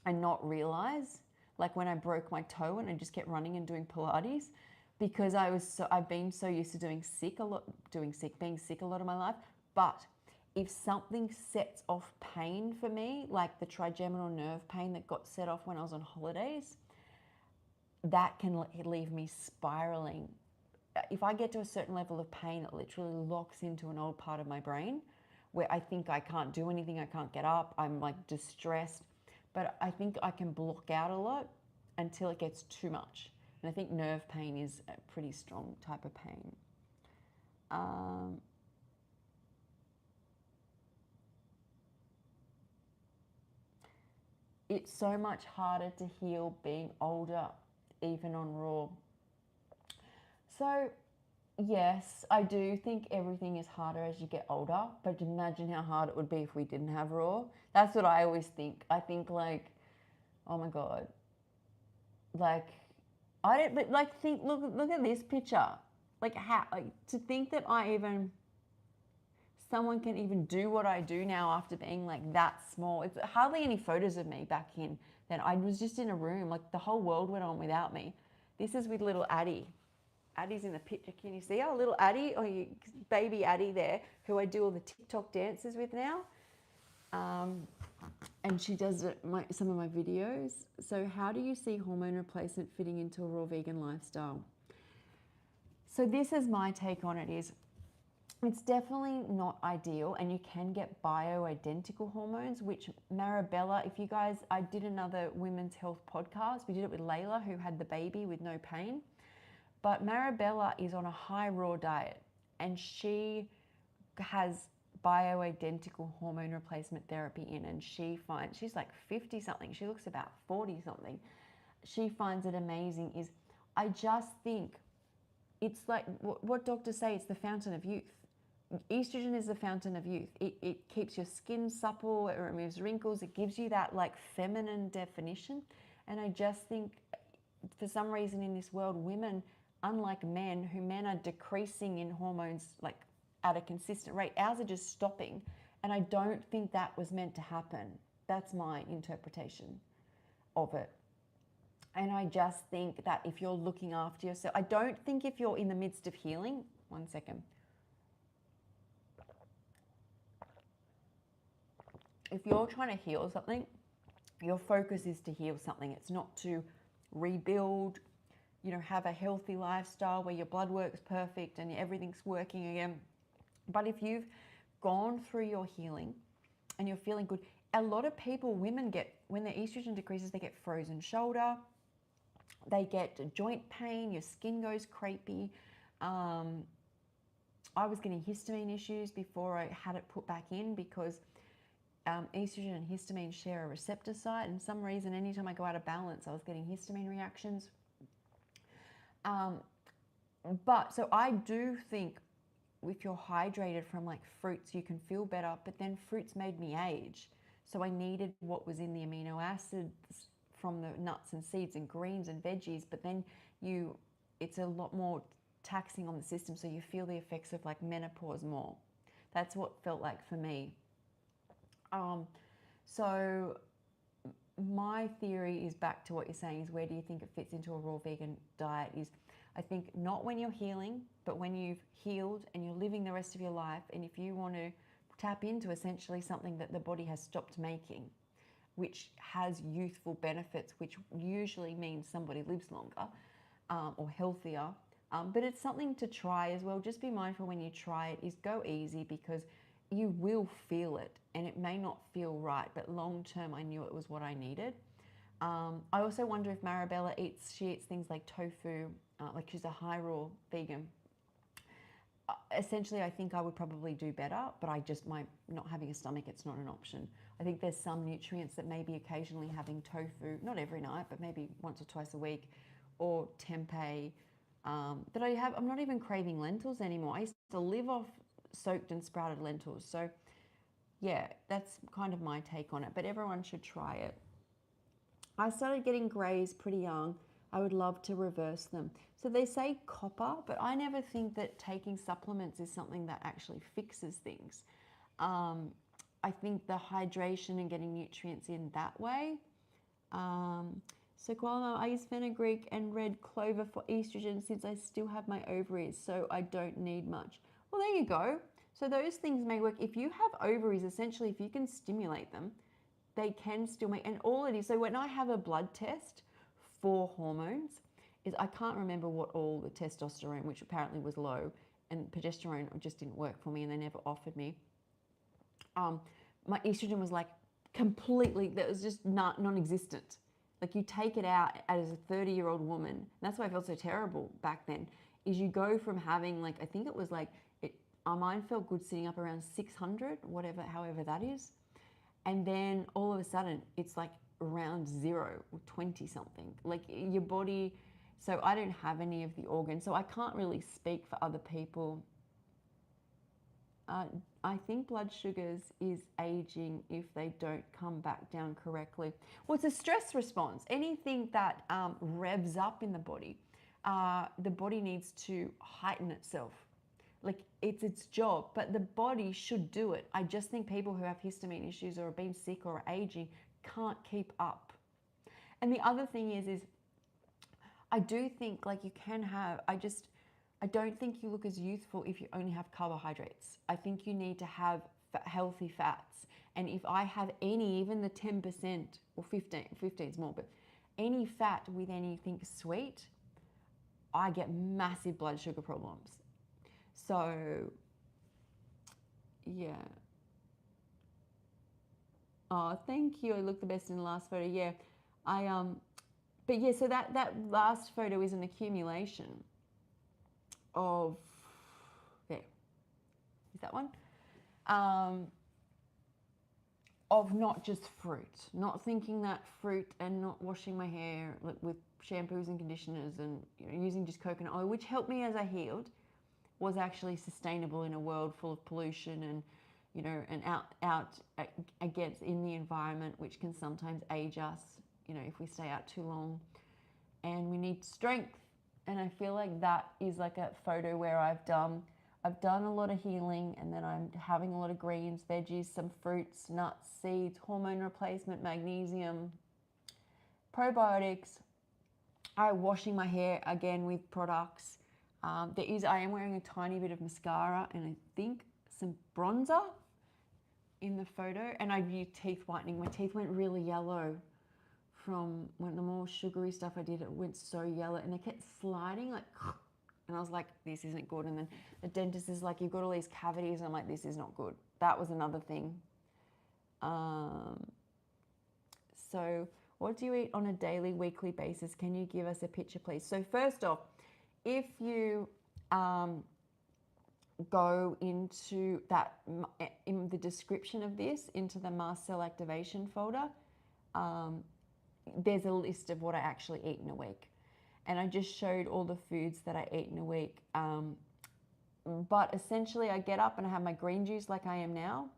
and not realize, like when I broke my toe and I just kept running and doing Pilates, because I've been so used to being sick a lot of my life. But if something sets off pain for me, like the trigeminal nerve pain that got set off when I was on holidays, that can leave me spiraling. If I get to a certain level of pain, it literally locks into an old part of my brain where I think I can't do anything, I can't get up, I'm like distressed. But I think I can block out a lot until it gets too much. And I think nerve pain is a pretty strong type of pain. It's so much harder to heal being older, even on Raw. So, yes, I do think everything is harder as you get older, but imagine how hard it would be if we didn't have Raw. That's what I always think. I think like, oh my God. Like, I don't, but like think, look at this picture. Like how, like to think that someone can even do what I do now after being like that small. It's hardly any photos of me back in then. I was just in a room, like the whole world went on without me. This is with little Addie. Addie's in the picture. Can you see her? Little Addie, or baby Addie there, who I do all the TikTok dances with now. And she does some of my videos. So how do you see hormone replacement fitting into a raw vegan lifestyle? So this is my take on it is, it's definitely not ideal, and you can get bioidentical hormones, which Marabella, if you guys, I did another women's health podcast. We did it with Layla, who had the baby with no pain. But Marabella is on a high raw diet, and she has bioidentical hormone replacement therapy in, and she's like 50 something. She looks about 40 something. She finds it amazing. I just think it's like what doctors say, it's the fountain of youth. Estrogen is the fountain of youth. It keeps your skin supple, it removes wrinkles, it gives you that like feminine definition. And I just think for some reason in this world, women, unlike men, men are decreasing in hormones like at a consistent rate. Ours are just stopping. And I don't think that was meant to happen. That's my interpretation of it. And I just think that if you're looking after yourself, I don't think if you're in the midst of healing, one second. If you're trying to heal something, your focus is to heal something. It's not to rebuild, have a healthy lifestyle where your blood work's perfect and everything's working again. But if you've gone through your healing and you're feeling good, a lot of people, women get, when their estrogen decreases, they get frozen shoulder, they get joint pain, your skin goes crepey. I was getting histamine issues before I had it put back in because estrogen and histamine share a receptor site, and for some reason, anytime I go out of balance, I was getting histamine reactions. But so I do think if you're hydrated from like fruits, you can feel better, but then fruits made me age. So I needed what was in the amino acids from the nuts and seeds and greens and veggies, but then it's a lot more taxing on the system, so you feel the effects of like menopause more. That's what felt like for me. So my theory is back to what you're saying is, where do you think it fits into a raw vegan diet? Is I think not when you're healing, but when you've healed and you're living the rest of your life, and if you want to tap into essentially something that the body has stopped making, which has youthful benefits, which usually means somebody lives longer or healthier. But it's something to try as well. Just be mindful when you try it, is go easy, because you will feel it and it may not feel right, but long term I knew it was what I needed. I also wonder if Marabella eats things like tofu, like she's a high raw vegan. Essentially, I think I would probably do better, but not having a stomach, it's not an option. I think there's some nutrients that maybe occasionally having tofu, not every night, but maybe once or twice a week, or tempeh, that I'm not even craving lentils anymore. I used to live off soaked and sprouted lentils. So yeah, that's kind of my take on it, but everyone should try it. I started getting grays pretty young. I would love to reverse them. So they say copper, but I never think that taking supplements is something that actually fixes things. I think the hydration and getting nutrients in that way. So Koala, I use fenugreek and red clover for estrogen since I still have my ovaries, so I don't need much. Well, there you go. So those things may work. If you have ovaries, essentially, if you can stimulate them, they can still make, and all it is, so when I have a blood test for hormones, is I can't remember what all the testosterone, which apparently was low, and progesterone just didn't work for me, and they never offered me. My estrogen was like completely, that was just non-existent. Like you take it out as a 30-year-old woman, and that's why I felt so terrible back then, is you go from having like, I think it was like, mine felt good sitting up around 600, whatever, however that is. And then all of a sudden, it's like around 0 or 20 something. Like your body, so I don't have any of the organs, so I can't really speak for other people. I think blood sugars is aging if they don't come back down correctly. Well, it's a stress response. Anything that revs up in the body needs to heighten itself. Like it's its job, but the body should do it. I just think people who have histamine issues or have been sick or are aging can't keep up. And the other thing is I do think like you can have, I don't think you look as youthful if you only have carbohydrates. I think you need to have healthy fats. And if I have any, even the 10% or 15 is more, but any fat with anything sweet, I get massive blood sugar problems. So, yeah. Oh, thank you. I look the best in the last photo. Yeah. But yeah, so that last photo is an accumulation of, there, is that one? Of not just fruit, not thinking that fruit and not washing my hair with shampoos and conditioners and using just coconut oil, which helped me as I healed, was actually sustainable in a world full of pollution and and out against in the environment, which can sometimes age us, if we stay out too long. And we need strength. And I feel like that is like a photo where I've done a lot of healing, and then I'm having a lot of greens, veggies, some fruits, nuts, seeds, hormone replacement, magnesium, probiotics. I'm washing my hair again with products. I am wearing a tiny bit of mascara and I think some bronzer in the photo, and I've used teeth whitening. My teeth went really yellow from when the more sugary stuff I did. It went so yellow and they kept sliding like, and I was like, this isn't good. And then the dentist is like, you've got all these cavities. And I'm like, this is not good. That was another thing. So what do you eat on a daily, weekly basis? Can you give us a picture, please? So first off, if you go into that, in the description of this, into the Mast Cell Activation folder, there's a list of what I actually eat in a week. And I just showed all the foods that I eat in a week. But essentially I get up and I have my green juice like I am now.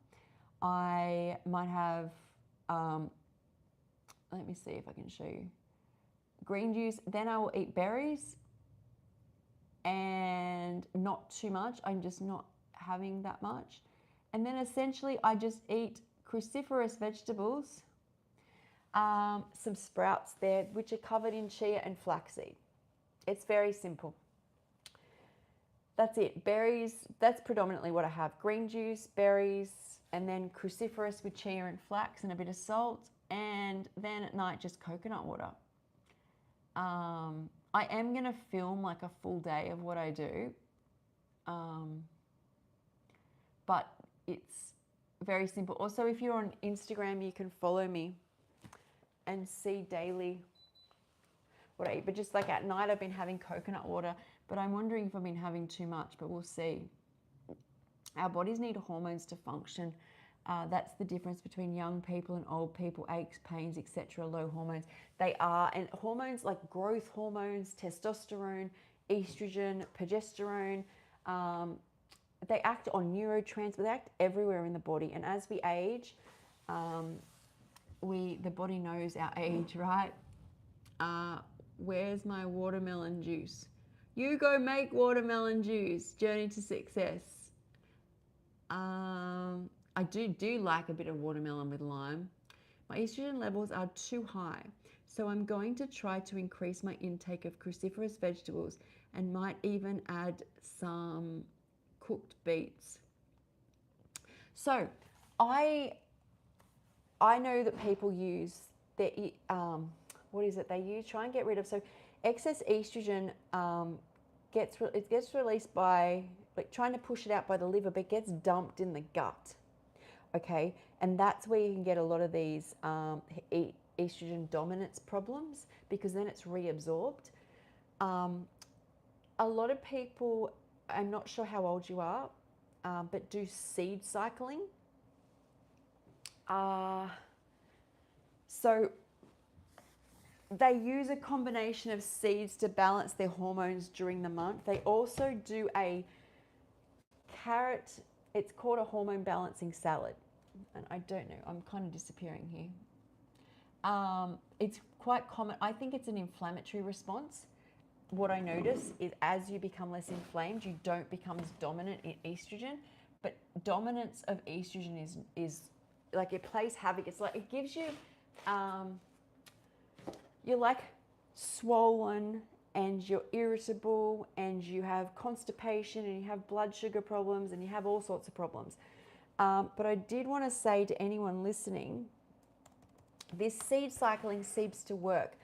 I might have, let me see if I can show you. Green juice, then I will eat berries, and not too much. I'm just not having that much. And then essentially I just eat cruciferous vegetables, some sprouts there, which are covered in chia and flaxseed. It's very simple. That's it. Berries, that's predominantly what I have. Green juice, berries, and then cruciferous with chia and flax and a bit of salt. And then at night, just coconut water. I am going to film like a full day of what I do. But it's very simple. Also, if you're on Instagram, you can follow me and see daily what I eat. But just like at night, I've been having coconut water, but I'm wondering if I've been having too much, but we'll see. Our bodies need hormones to function. That's the difference between young people and old people, aches, pains, etc. Low hormones. They are, and hormones like growth hormones, testosterone, estrogen, progesterone, they act on neurotransmitters, they act everywhere in the body. And as we age, the body knows our age, right? Where's my watermelon juice? You go make watermelon juice. Journey to success. I do like a bit of watermelon with lime. My estrogen levels are too high, so I'm going to try to increase my intake of cruciferous vegetables and might even add some cooked beets. So I know that people use their, what is it they use? Try and get rid of, so excess estrogen gets released by, like, trying to push it out by the liver, but gets dumped in the gut, okay? And that's where you can get a lot of these estrogen dominance problems, because then it's reabsorbed. A lot of people, I'm not sure how old you are, but do seed cycling. So they use a combination of seeds to balance their hormones during the month. They also do a carrot, it's called a hormone balancing salad. And I don't know, I'm kind of disappearing here. It's quite common. I think it's an inflammatory response. What I notice is as you become less inflamed, you don't become as dominant in estrogen. But dominance of estrogen is like, it plays havoc. It's like, it gives you, you're like swollen and you're irritable and you have constipation and you have blood sugar problems and you have all sorts of problems. But I did want to say to anyone listening, this seed cycling seems to work.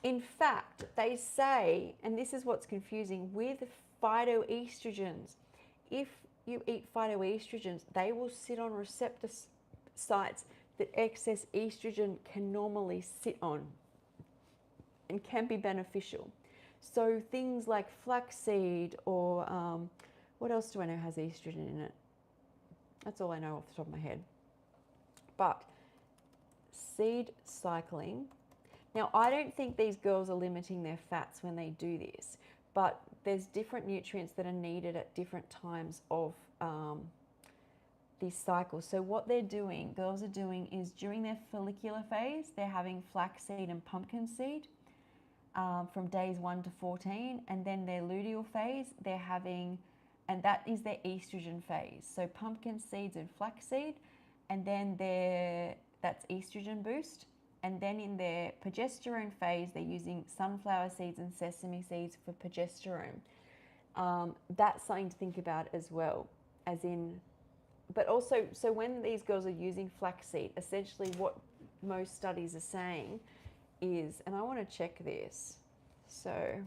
In fact, they say, and this is what's confusing, with phytoestrogens, if you eat phytoestrogens, they will sit on receptor sites that excess estrogen can normally sit on and can be beneficial. So things like flaxseed or what else do I know has estrogen in it? That's all I know off the top of my head. But seed cycling. Now, I don't think these girls are limiting their fats when they do this, but there's different nutrients that are needed at different times of these cycles. So what girls are doing is during their follicular phase, they're having flaxseed and pumpkin seed from days 1 to 14, and then their luteal phase, they're having, and that is their estrogen phase. So pumpkin seeds and flaxseed, and then that's estrogen boost. And then in their progesterone phase, they're using sunflower seeds and sesame seeds for progesterone. That's something to think about as well, as in, but also, so when these girls are using flaxseed, essentially what most studies are saying is, and I want to check this, so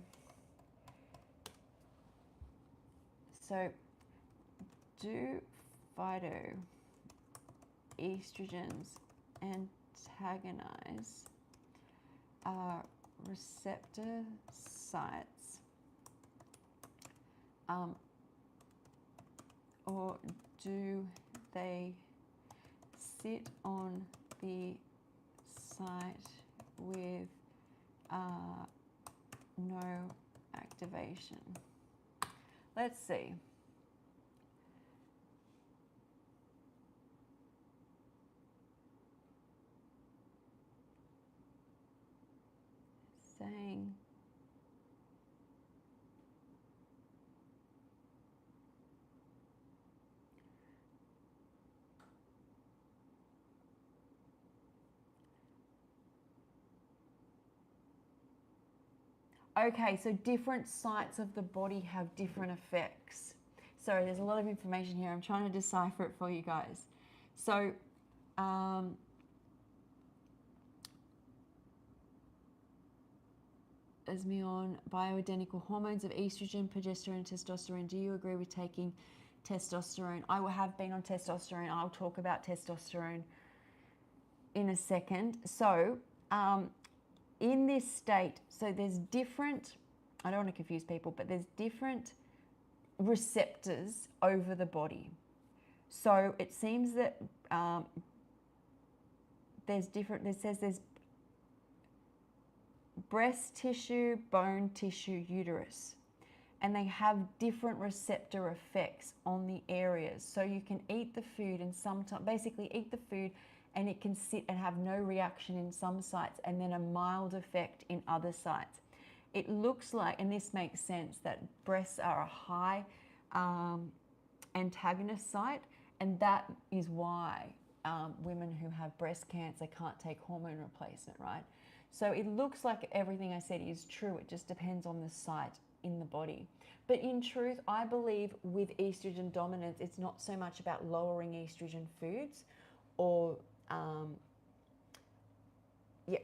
do phytoestrogens antagonize receptor sites, or do they sit on the site with no activation? Let's see. Saying okay, so different sites of the body have different effects. Sorry, there's a lot of information here. I'm trying to decipher it for you guys. So as me on bioidentical hormones of estrogen, progesterone, testosterone. Do you agree with taking testosterone? I have been on testosterone. I'll talk about testosterone in a second. So in this state, so there's different, I don't want to confuse people, but there's different receptors over the body. So it seems that there's different, it says there's breast tissue, bone tissue, uterus. and they have different receptor effects on the areas. So you can eat the food and sometimes basically eat the food and it can sit and have no reaction in some sites and then a mild effect in other sites. It looks like, and this makes sense, that breasts are a high antagonist site, and that is why women who have breast cancer can't take hormone replacement, right? So it looks like everything I said is true. It just depends on the site in the body. But in truth, I believe with estrogen dominance, it's not so much about lowering estrogen foods or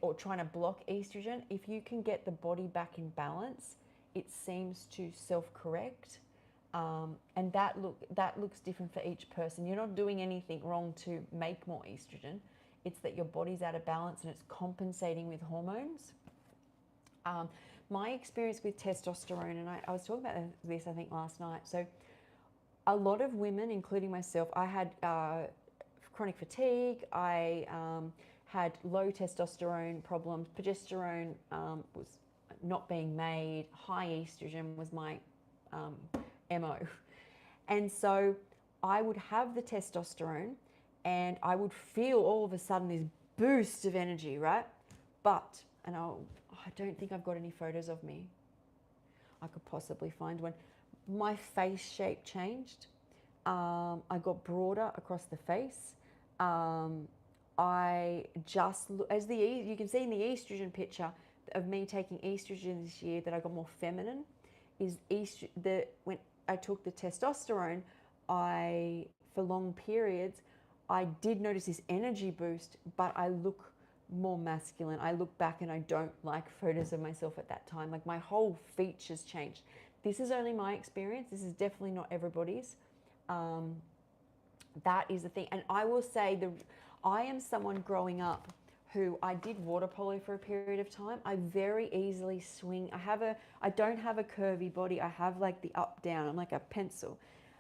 or trying to block estrogen. If you can get the body back in balance, it seems to self-correct. And that looks different for each person. You're not doing anything wrong to make more estrogen. It's that your body's out of balance and it's compensating with hormones. My experience with testosterone, and I was talking about this, I think, last night. So a lot of women, including myself, I had chronic fatigue. I had low testosterone problems. Progesterone was not being made. High estrogen was my MO. And so I would have the testosterone and I would feel all of a sudden this boost of energy, right? But, and I don't think I've got any photos of me. I could possibly find one. My face shape changed. I got broader across the face. I just, as you can see in the estrogen picture of me taking estrogen this year, that I got more feminine. When I took the testosterone, for long periods, I did notice this energy boost, but I look more masculine. I look back and I don't like photos of myself at that time. Like my whole features changed. This is only my experience. This is definitely not everybody's. That is the thing. And I will say I am someone growing up who I did water polo for a period of time. I very easily swing. I don't have a curvy body. I have like the up down. I'm like a pencil.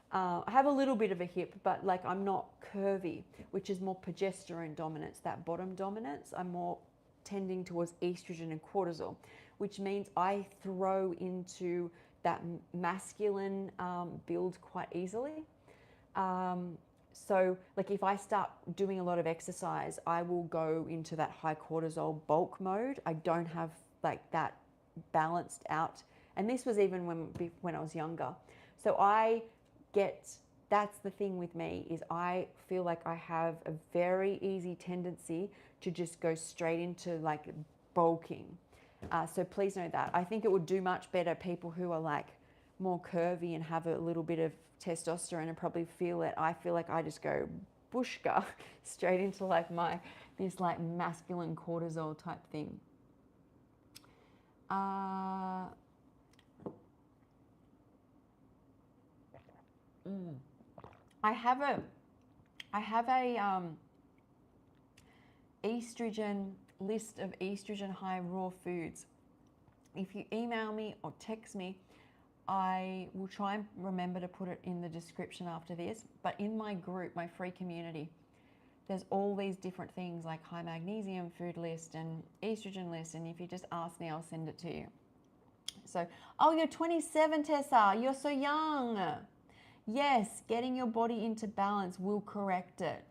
I have a little bit of a hip, but like I'm not curvy, which is more progesterone dominance, that bottom dominance. I'm more tending towards estrogen and cortisol, which means I throw into that masculine build quite easily. So like if I start doing a lot of exercise, I will go into that high cortisol bulk mode. I don't have like that balanced out. And this was even when I was younger. So that's the thing with me, is I feel like I have a very easy tendency to just go straight into like bulking. So please know that. I think it would do much better people who are like more curvy and have a little bit of testosterone and probably feel it. I feel like I just go bushka straight into like this like masculine cortisol type thing. I have a estrogen list of estrogen high raw foods. If you email me or text me, I will try and remember to put it in the description after this. But in my group, my free community, there's all these different things like high magnesium food list and estrogen list. And if you just ask me, I'll send it to you. So, oh, you're 27, Tessa. You're so young. Yes, getting your body into balance will correct it.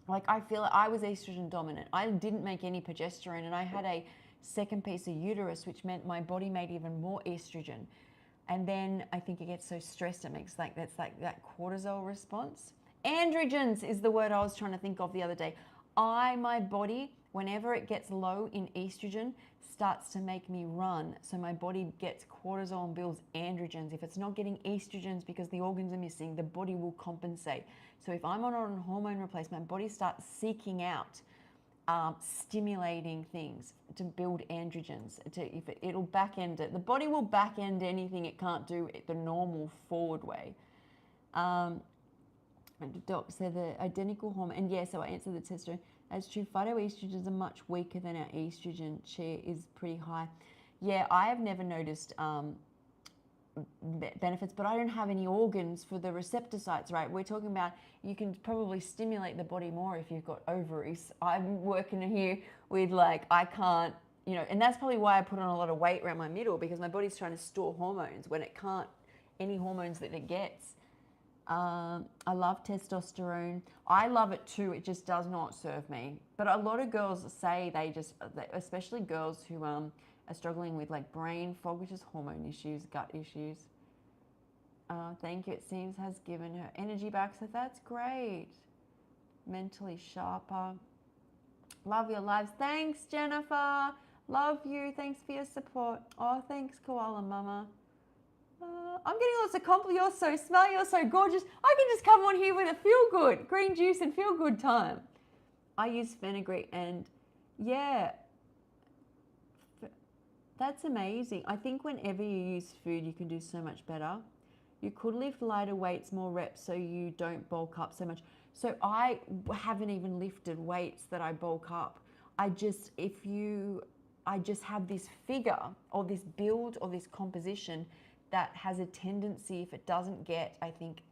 Like I feel I was estrogen dominant. I didn't make any progesterone, and I had a second piece of uterus, which meant my body made even more estrogen. And then I think it gets so stressed, it makes like that cortisol response. Androgens is the word I was trying to think of the other day. My body, whenever it gets low in estrogen, starts to make me run. So my body gets cortisol and builds androgens. If it's not getting estrogens because the organs are missing, the body will compensate. So if I'm on a hormone replacement, my body starts seeking out stimulating things to build androgens. It'll back end it. The body will back end anything it can't do the normal forward way. Doc said the identical hormone, and yeah, so I answered the testosterone. That's true. Phytoestrogens are much weaker than our estrogen. Share is pretty high. Yeah, I have never noticed benefits, but I don't have any organs for the receptor sites, right? We're talking about you can probably stimulate the body more if you've got ovaries. I'm working here with like, I can't you know, and that's probably why I put on a lot of weight around my middle, because my body's trying to store hormones when it can't, any hormones that it gets. I love testosterone. I love it too. It just does not serve me. But a lot of girls say they just, especially girls who are struggling with like brain fog, which is hormone issues, gut issues. Thank you. It seems has given her energy back, so that's great. Mentally sharper. Love your lives. Thanks, Jennifer. Love you. Thanks for your support. Oh, thanks, Koala Mama. I'm getting lots of compliments. You're so smart. You're so gorgeous. I can just come on here with a feel good green juice and feel good time. I use fenugreek, and yeah, that's amazing. I think whenever you use food, you can do so much better. You could lift lighter weights, more reps, so you don't bulk up so much. So I haven't even lifted weights that I bulk up. I just have this figure or this build or this composition that has a tendency, if it doesn't get, I think,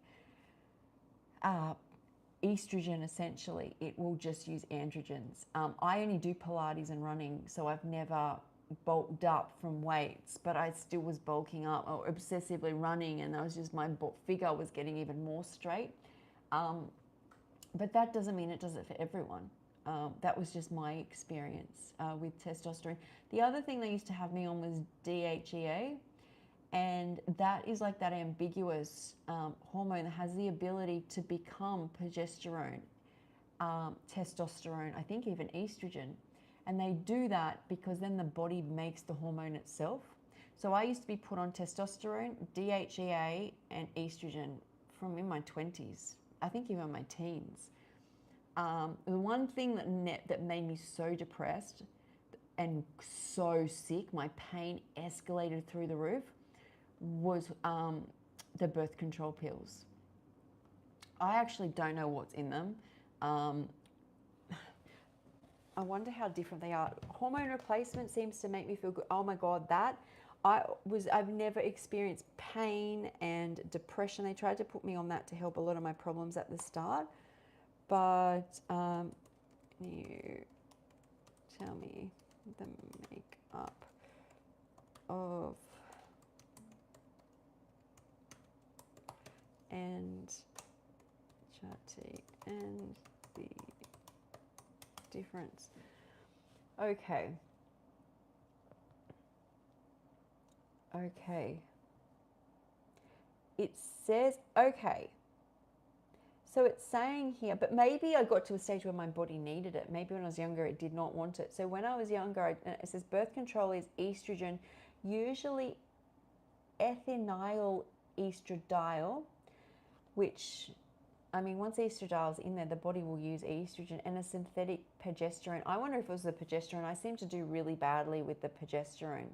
estrogen essentially, it will just use androgens. I only do Pilates and running, so I've never bulked up from weights, but I still was bulking up or obsessively running, and that was just my figure was getting even more straight. But that doesn't mean it does it for everyone. That was just my experience with testosterone. The other thing they used to have me on was DHEA, and that is like that ambiguous hormone that has the ability to become progesterone, testosterone, I think even estrogen. And they do that because then the body makes the hormone itself. So I used to be put on testosterone, DHEA, and estrogen from in my 20s, I think even my teens. The one thing that made me so depressed and so sick, my pain escalated through the roof, was the birth control pills. I actually don't know what's in them. I wonder how different they are. Hormone replacement seems to make me feel good. Oh my God, I've never experienced pain and depression. They tried to put me on that to help a lot of my problems at the start. But you tell me the makeup of and Chatty and the difference. Okay. It says, okay. So it's saying here, but maybe I got to a stage where my body needed it. Maybe when I was younger, it did not want it. So when I was younger, it says birth control is estrogen, usually ethinyl estradiol, which, I mean, once estradiol's in there, the body will use estrogen, and a synthetic progesterone. I wonder if it was the progesterone. I seem to do really badly with the progesterone.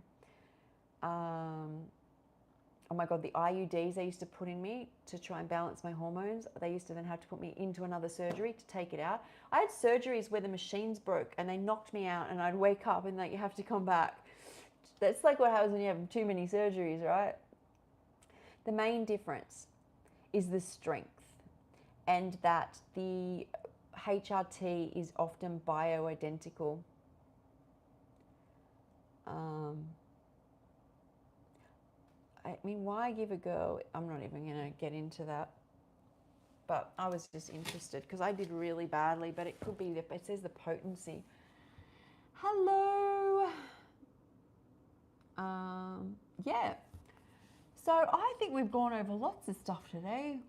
Oh my God, the IUDs they used to put in me to try and balance my hormones, they used to then have to put me into another surgery to take it out. I had surgeries where the machines broke and they knocked me out, and I'd wake up and like, you have to come back. That's like what happens when you have too many surgeries, right? The main difference is the strength, and that the HRT is often bioidentical. I mean, why give a girl, I'm not even going to get into that, but I was just interested because I did really badly, but it could be, it says the potency. Hello. Yeah. So I think we've gone over lots of stuff today.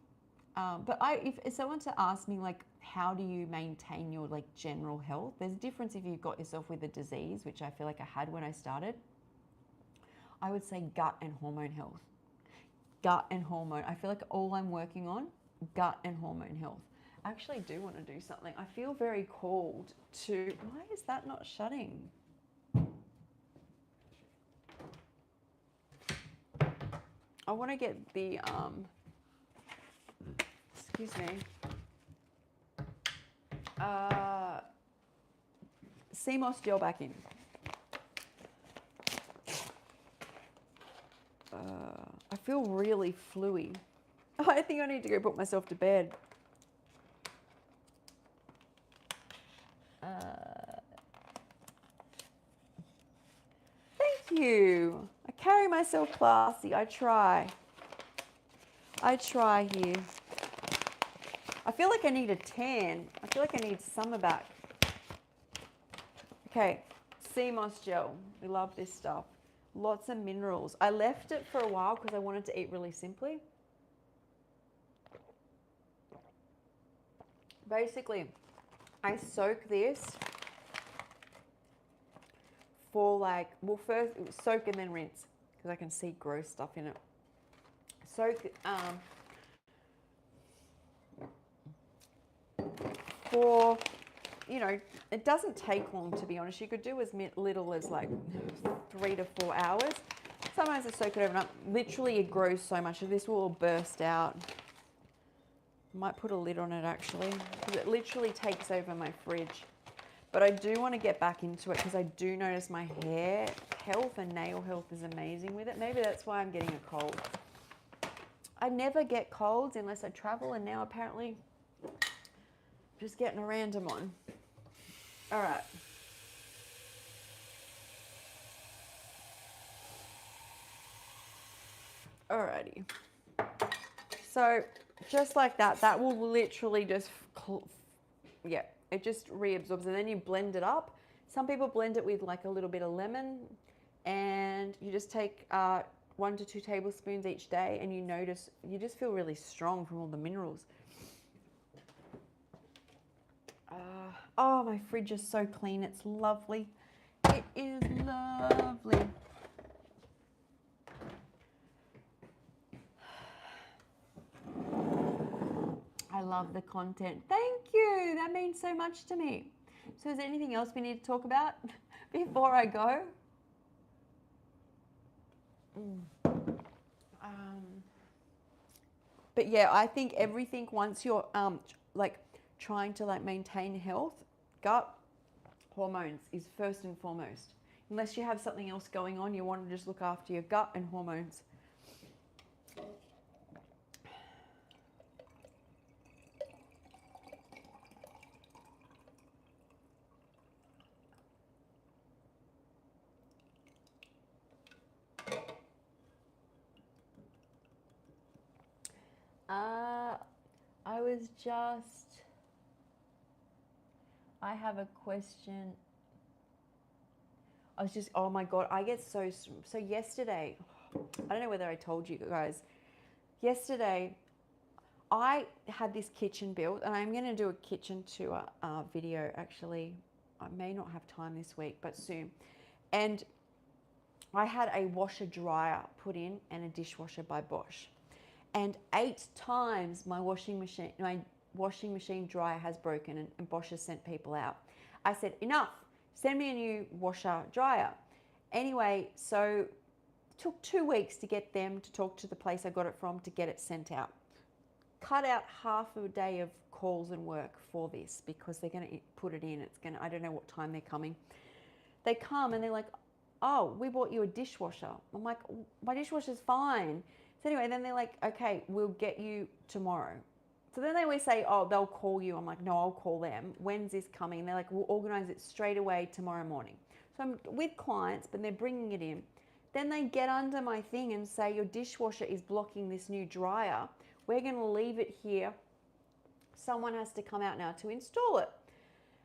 But if someone to ask me, like, how do you maintain your like general health? There's a difference if you've got yourself with a disease, which I feel like I had when I started. I would say gut and hormone health. Gut and hormone. I feel like all I'm working on, gut and hormone health. I actually do want to do something. I feel very called to, why is that not shutting? I want to get the, excuse me, Seamoss gel back in. I feel really fluey. I think I need to go put myself to bed. you. I carry myself classy. I try. I try here. I feel like I need a tan. I feel like I need summer back. Okay, Seamoss gel. We love this stuff. Lots of minerals. I left it for a while because I wanted to eat really simply. Basically, I soak this for like, well, first soak and then rinse because I can see gross stuff in it. Soak for, you know, it doesn't take long, to be honest. You could do as little as like 3 to 4 hours. Sometimes I soak it overnight. Literally, it grows so much. This will all burst out. Might put a lid on it actually, because it literally takes over my fridge. But I do want to get back into it because I do notice my hair health and nail health is amazing with it. Maybe that's why I'm getting a cold. I never get colds unless I travel, and now apparently just getting a random one. All right. Alrighty. So just like that, that will literally just, yeah, it just reabsorbs, and then you blend it up. Some people blend it with like a little bit of lemon, and you just take 1 to 2 tablespoons each day, and you notice, you just feel really strong from all the minerals. Oh, my fridge is so clean. It's lovely. It is lovely. I love the content. Thank you. That means so much to me. So is there anything else we need to talk about before I go? But yeah, I think everything, once you're like trying to like maintain health, gut hormones is first and foremost. Unless you have something else going on, you want to just look after your gut and hormones. I have a question. Oh my God, I get so yesterday, I don't know whether I told you guys, yesterday I had this kitchen built, and I'm going to do a kitchen tour video actually. I may not have time this week, but soon. And I had a washer dryer put in and a dishwasher by Bosch. And 8 times my washing machine dryer has broken, and Bosch has sent people out. I said, enough, send me a new washer dryer. Anyway, so it took 2 weeks to get them to talk to the place I got it from to get it sent out. Cut out half a day of calls and work for this because they're going to put it in. I don't know what time they're coming. They come and they're like, oh, we bought you a dishwasher. I'm like, my dishwasher's fine. So anyway, then they're like, okay, we'll get you tomorrow. So then they always say, oh, they'll call you. I'm like, no, I'll call them. When's this coming? And they're like, we'll organize it straight away tomorrow morning. So I'm with clients, but they're bringing it in. Then they get under my thing and say, your dishwasher is blocking this new dryer. We're going to leave it here. Someone has to come out now to install it.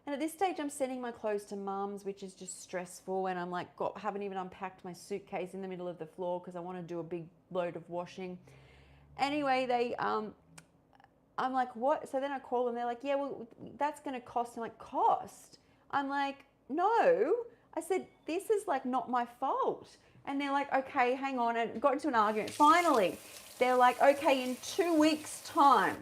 And at this stage, I'm sending my clothes to mum's, which is just stressful. And I'm like, haven't even unpacked my suitcase in the middle of the floor because I want to do a big load of washing. Anyway, I'm like, what? So then I call them. They're like, yeah, well, that's going to cost. I'm like, cost? I'm like, no. I said, this is like not my fault. And they're like, okay, hang on. And got into an argument. Finally, they're like, okay, in 2 weeks' time,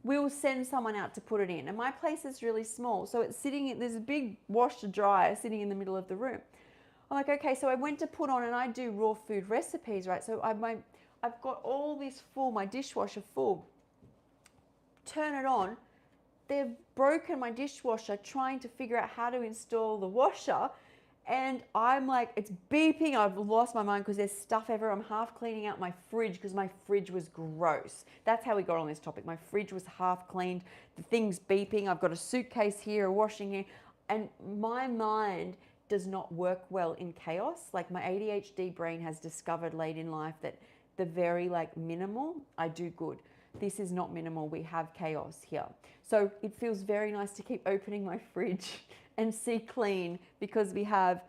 we'll send someone out to put it in. And my place is really small. So it's there's a big washer dryer sitting in the middle of the room. I'm like, okay, so I went to put on, and I do raw food recipes, right? So I've got all this full, my dishwasher full. Turn it on. They've broken my dishwasher trying to figure out how to install the washer. And I'm like, it's beeping. I've lost my mind because there's stuff everywhere. I'm half cleaning out my fridge because my fridge was gross. That's how we got on this topic. My fridge was half cleaned. The thing's beeping. I've got a suitcase here, a washing here. And my mind does not work well in chaos. Like my ADHD brain has discovered late in life that the very like minimal, I do good. This is not minimal, we have chaos here. So it feels very nice to keep opening my fridge and see clean, because we have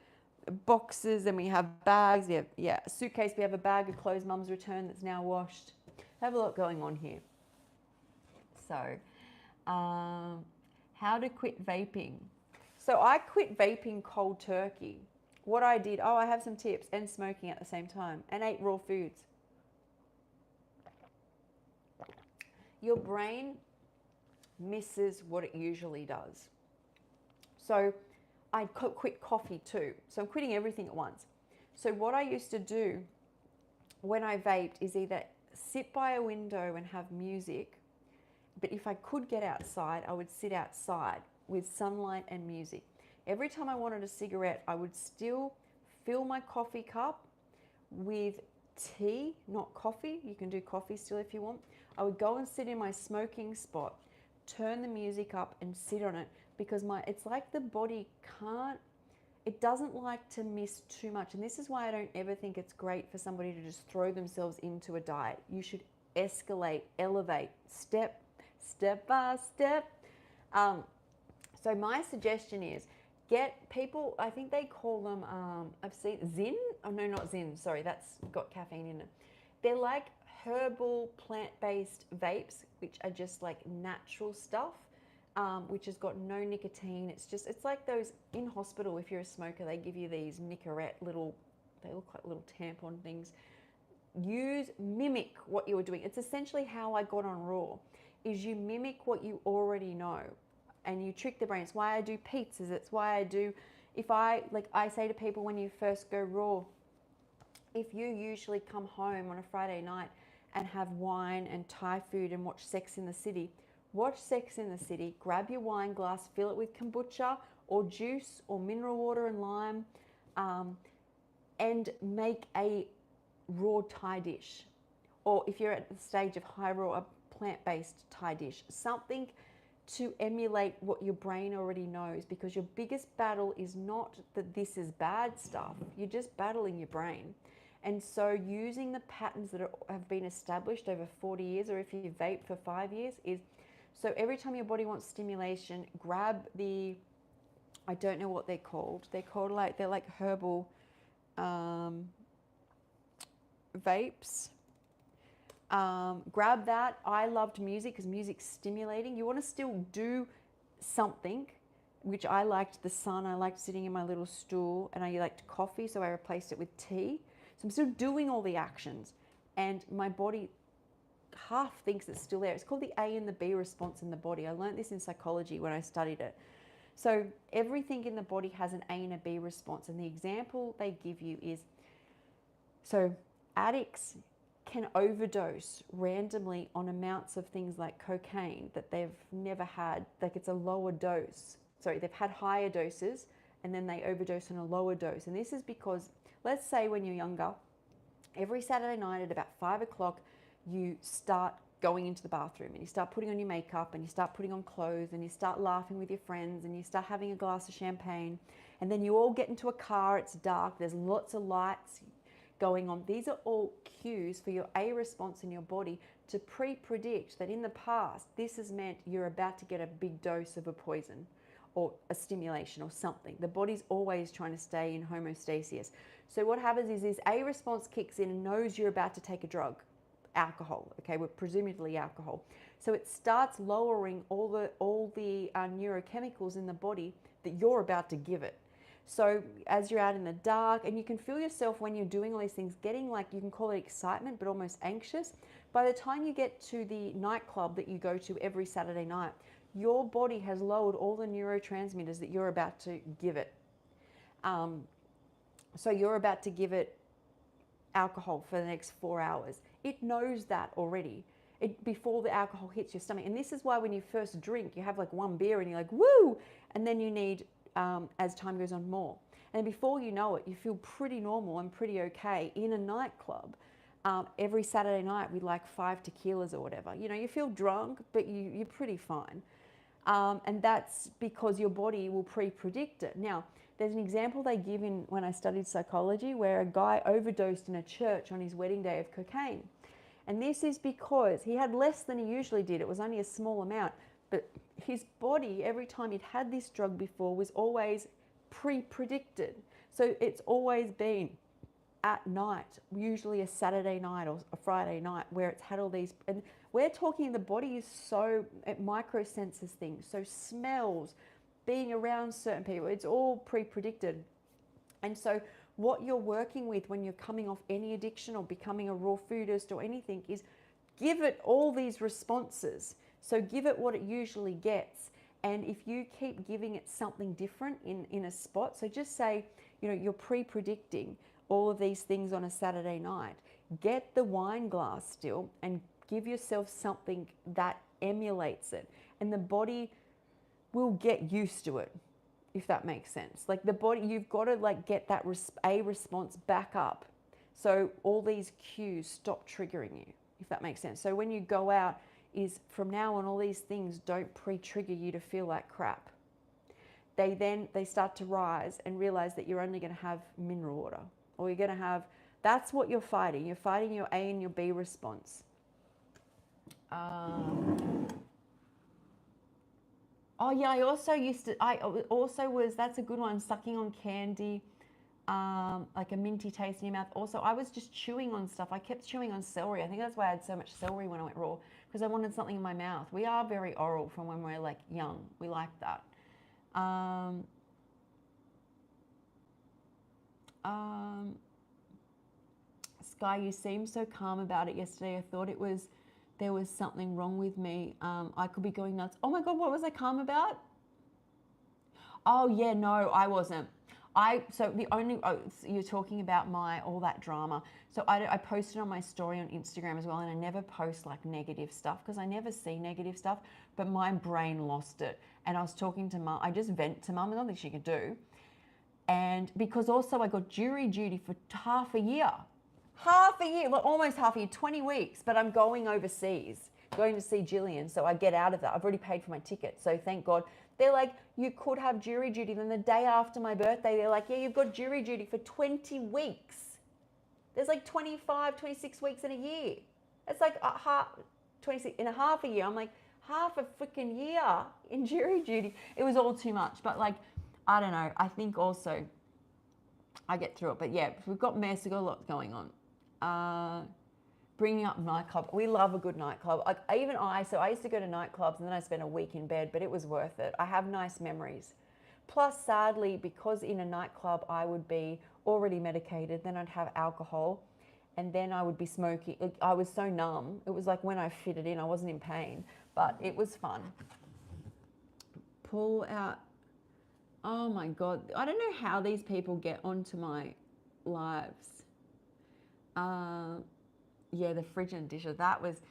boxes and we have bags. We have, a suitcase. We have a bag of clothes Mum's returned that's now washed. I have a lot going on here. So, how to quit vaping. So I quit vaping cold turkey. What I did, I have some tips, and smoking at the same time, and ate raw foods. Your brain misses what it usually does. So I quit coffee too. So I'm quitting everything at once. So what I used to do when I vaped is either sit by a window and have music, but if I could get outside, I would sit outside with sunlight and music. Every time I wanted a cigarette, I would still fill my coffee cup with tea, not coffee. You can do coffee still if you want. I would go and sit in my smoking spot, turn the music up and sit on it, because it's like the body it doesn't like to miss too much. And this is why I don't ever think it's great for somebody to just throw themselves into a diet. You should escalate, elevate, step by step. So my suggestion is get people, I think they call them, I've seen Zyn. Oh no, not Zyn, sorry, that's got caffeine in it. They're like herbal plant-based vapes, which are just like natural stuff, which has got no nicotine. It's like those in hospital, if you're a smoker, they give you these Nicorette little, they look like little tampon things. Mimic what you were doing. It's essentially how I got on Raw, is you mimic what you already know and you trick the brain. It's why I do pizzas. It's why I do, I say to people when you first go Raw, if you usually come home on a Friday night and have wine and Thai food and watch Sex in the City, watch Sex in the City, grab your wine glass, fill it with kombucha or juice or mineral water and lime, and make a raw Thai dish. Or if you're at the stage of high raw, a plant-based Thai dish. Something to emulate what your brain already knows, because your biggest battle is not that this is bad stuff. You're just battling your brain. And so using the patterns that have been established over 40 years, or if you vape for 5 years, is so every time your body wants stimulation, grab the, I don't know what they're called. They're like herbal vapes. Grab that. I loved music because music's stimulating. You want to still do something, which I liked the sun. I liked sitting in my little stool, and I liked coffee, so I replaced it with tea. So I'm still doing all the actions, and my body half thinks it's still there. It's called the A and the B response in the body. I learned this in psychology when I studied it. So everything in the body has an A and a B response, and the example they give you is, so addicts can overdose randomly on amounts of things like cocaine that they've never had. Like it's a lower dose. Sorry, they've had higher doses and then they overdose on a lower dose. And this is because, let's say when you're younger, every Saturday night at about 5 o'clock, you start going into the bathroom and you start putting on your makeup and you start putting on clothes and you start laughing with your friends and you start having a glass of champagne, and then you all get into a car, it's dark, there's lots of lights going on. These are all cues for your A response in your body to pre-predict that in the past, this has meant you're about to get a big dose of a poison or a stimulation or something. The body's always trying to stay in homeostasis. So what happens is this A response kicks in and knows you're about to take a drug, alcohol, okay, we're presumably alcohol. So it starts lowering all the neurochemicals in the body that you're about to give it. So as you're out in the dark, and you can feel yourself when you're doing all these things, getting like, you can call it excitement, but almost anxious. By the time you get to the nightclub that you go to every Saturday night, your body has lowered all the neurotransmitters that you're about to give it. So you're about to give it alcohol for the next 4 hours. It knows that already. Before the alcohol hits your stomach. And this is why when you first drink, you have like one beer and you're like, woo! And then you need, as time goes on, more. And before you know it, you feel pretty normal and pretty okay in a nightclub. Every Saturday night with like 5 tequilas or whatever. You know, you feel drunk, but you're pretty fine. And that's because your body will pre-predict it. Now, there's an example they give in when I studied psychology where a guy overdosed in a church on his wedding day of cocaine. And this is because he had less than he usually did. It was only a small amount. But his body, every time he'd had this drug before, was always pre-predicted. So it's always been at night, usually a Saturday night or a Friday night, where it's had all these, and we're talking the body is so, it microsenses things, so smells, being around certain people, it's all pre-predicted. And so what you're working with when you're coming off any addiction or becoming a raw foodist or anything is give it all these responses. So give it what it usually gets. And if you keep giving it something different in a spot, so just say, you're pre-predicting all of these things on a Saturday night, get the wine glass still and give yourself something that emulates it. And the body will get used to it, if that makes sense. Like the body, you've got to get that response back up. So all these cues stop triggering you, if that makes sense. So when you go out, is from now on, all these things don't pre-trigger you to feel like crap. They start to rise and realize that you're only going to have mineral water, or you're going to have, that's what you're fighting. You're fighting your A and your B response. Oh yeah, I also was, that's a good one, sucking on candy, like a minty taste in your mouth. Also, I was just chewing on stuff. I kept chewing on celery. I think that's why I had so much celery when I went raw, because I wanted something in my mouth. We are very oral from when we're young. We like that. Sky, you seemed so calm about it yesterday. I thought there was something wrong with me. I could be going nuts. Oh my God, what was I calm about? Oh yeah, no, I wasn't. So you're talking about all that drama. So I posted on my story on Instagram as well, and I never post negative stuff because I never see negative stuff, but my brain lost it. And I was talking to Mum, I just vent to Mum, there's nothing she could do. And because also I got jury duty for half a year, almost half a year, 20 weeks, but I'm going overseas, going to see Jillian. So I get out of that. I've already paid for my ticket. So thank God. They're like, you could have jury duty. Then the day after my birthday, they're like, yeah, you've got jury duty for 20 weeks. There's 25, 26 weeks in a year. It's 26 in a half a year. I'm like, half a freaking year in jury duty. It was all too much. But I don't know. I think also I get through it. But yeah, we've got mess. We've got a lot going on. Bringing up nightclub. We love a good nightclub. So I used to go to nightclubs and then I spent a week in bed, but it was worth it. I have nice memories. Plus, sadly, because in a nightclub I would be already medicated, then I'd have alcohol, and then I would be smoking. I was so numb. It was like when I fitted in, I wasn't in pain, but it was fun. Pull out. Oh my God. I don't know how these people get onto my lives. Yeah, the fridge and dishes. That was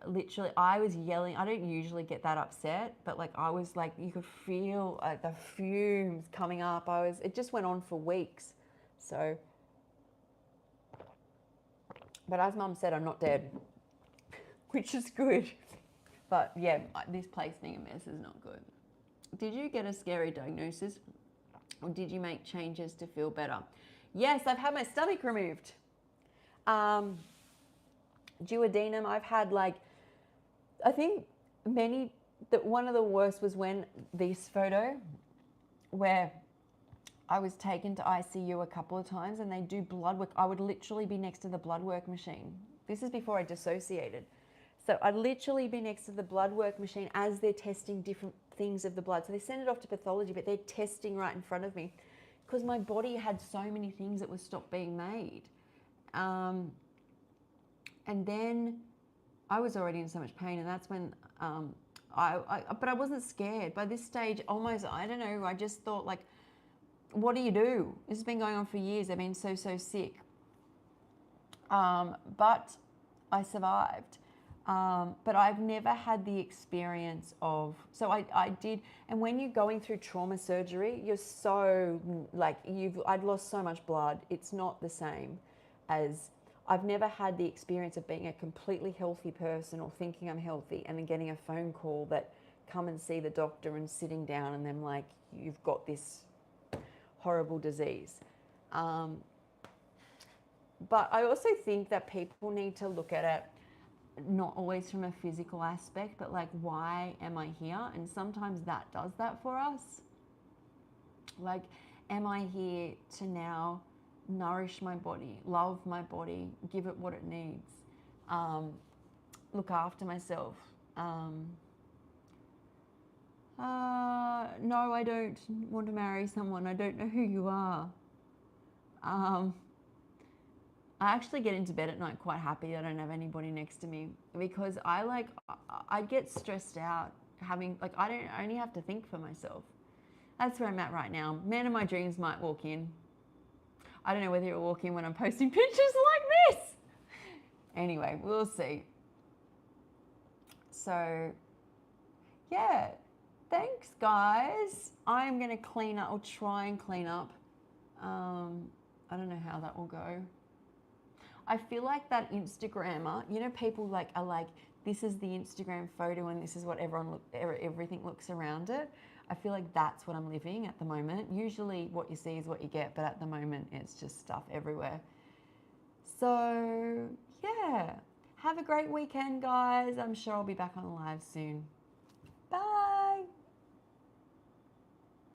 literally, I was yelling. I don't usually get that upset, but I was you could feel the fumes coming up. It just went on for weeks. So, but as Mum said, I'm not dead, which is good. But yeah, this place being a mess is not good. Did you get a scary diagnosis, or did you make changes to feel better? Yes, I've had my stomach removed. Duodenum, I've had I think one of the worst was when this photo where I was taken to ICU a couple of times and they do blood work. I would literally be next to the blood work machine. This is before I dissociated. So I'd literally be next to the blood work machine as they're testing different things of the blood. So they send it off to pathology, but they're testing right in front of me because my body had so many things that were stopped being made. And then I was already in so much pain, and that's when but I wasn't scared. By this stage, almost, I don't know, I just thought what do you do? This has been going on for years. I've been so sick. But I survived. But I've never had the experience of, so I did, and when you're going through trauma surgery, you're so, I'd lost so much blood. It's not the same as, I've never had the experience of being a completely healthy person or thinking I'm healthy and then getting a phone call that come and see the doctor and sitting down and them like, you've got this horrible disease. But I also think that people need to look at it not always from a physical aspect, but like, why am I here? And sometimes that does that for us. Like, am I here to now nourish my body, love my body, give it what it needs, look after myself? No, I don't want to marry someone. I don't know who you are. I actually get into bed at night quite happy that I don't have anybody next to me, because I get stressed out having, like, I only have to think for myself. That's where I'm at right now. Man of my dreams might walk in. I don't know whether he'll walk in when I'm posting pictures like this. Anyway, we'll see. So, yeah. Thanks, guys. I'm going to clean up, or try and clean up. I don't know how that will go. I feel like that Instagrammer, you know, people like are like, this is the Instagram photo and this is what everything looks around it. I feel like that's what I'm living at the moment. Usually what you see is what you get, but at the moment it's just stuff everywhere. So yeah, have a great weekend, guys. I'm sure I'll be back on live soon.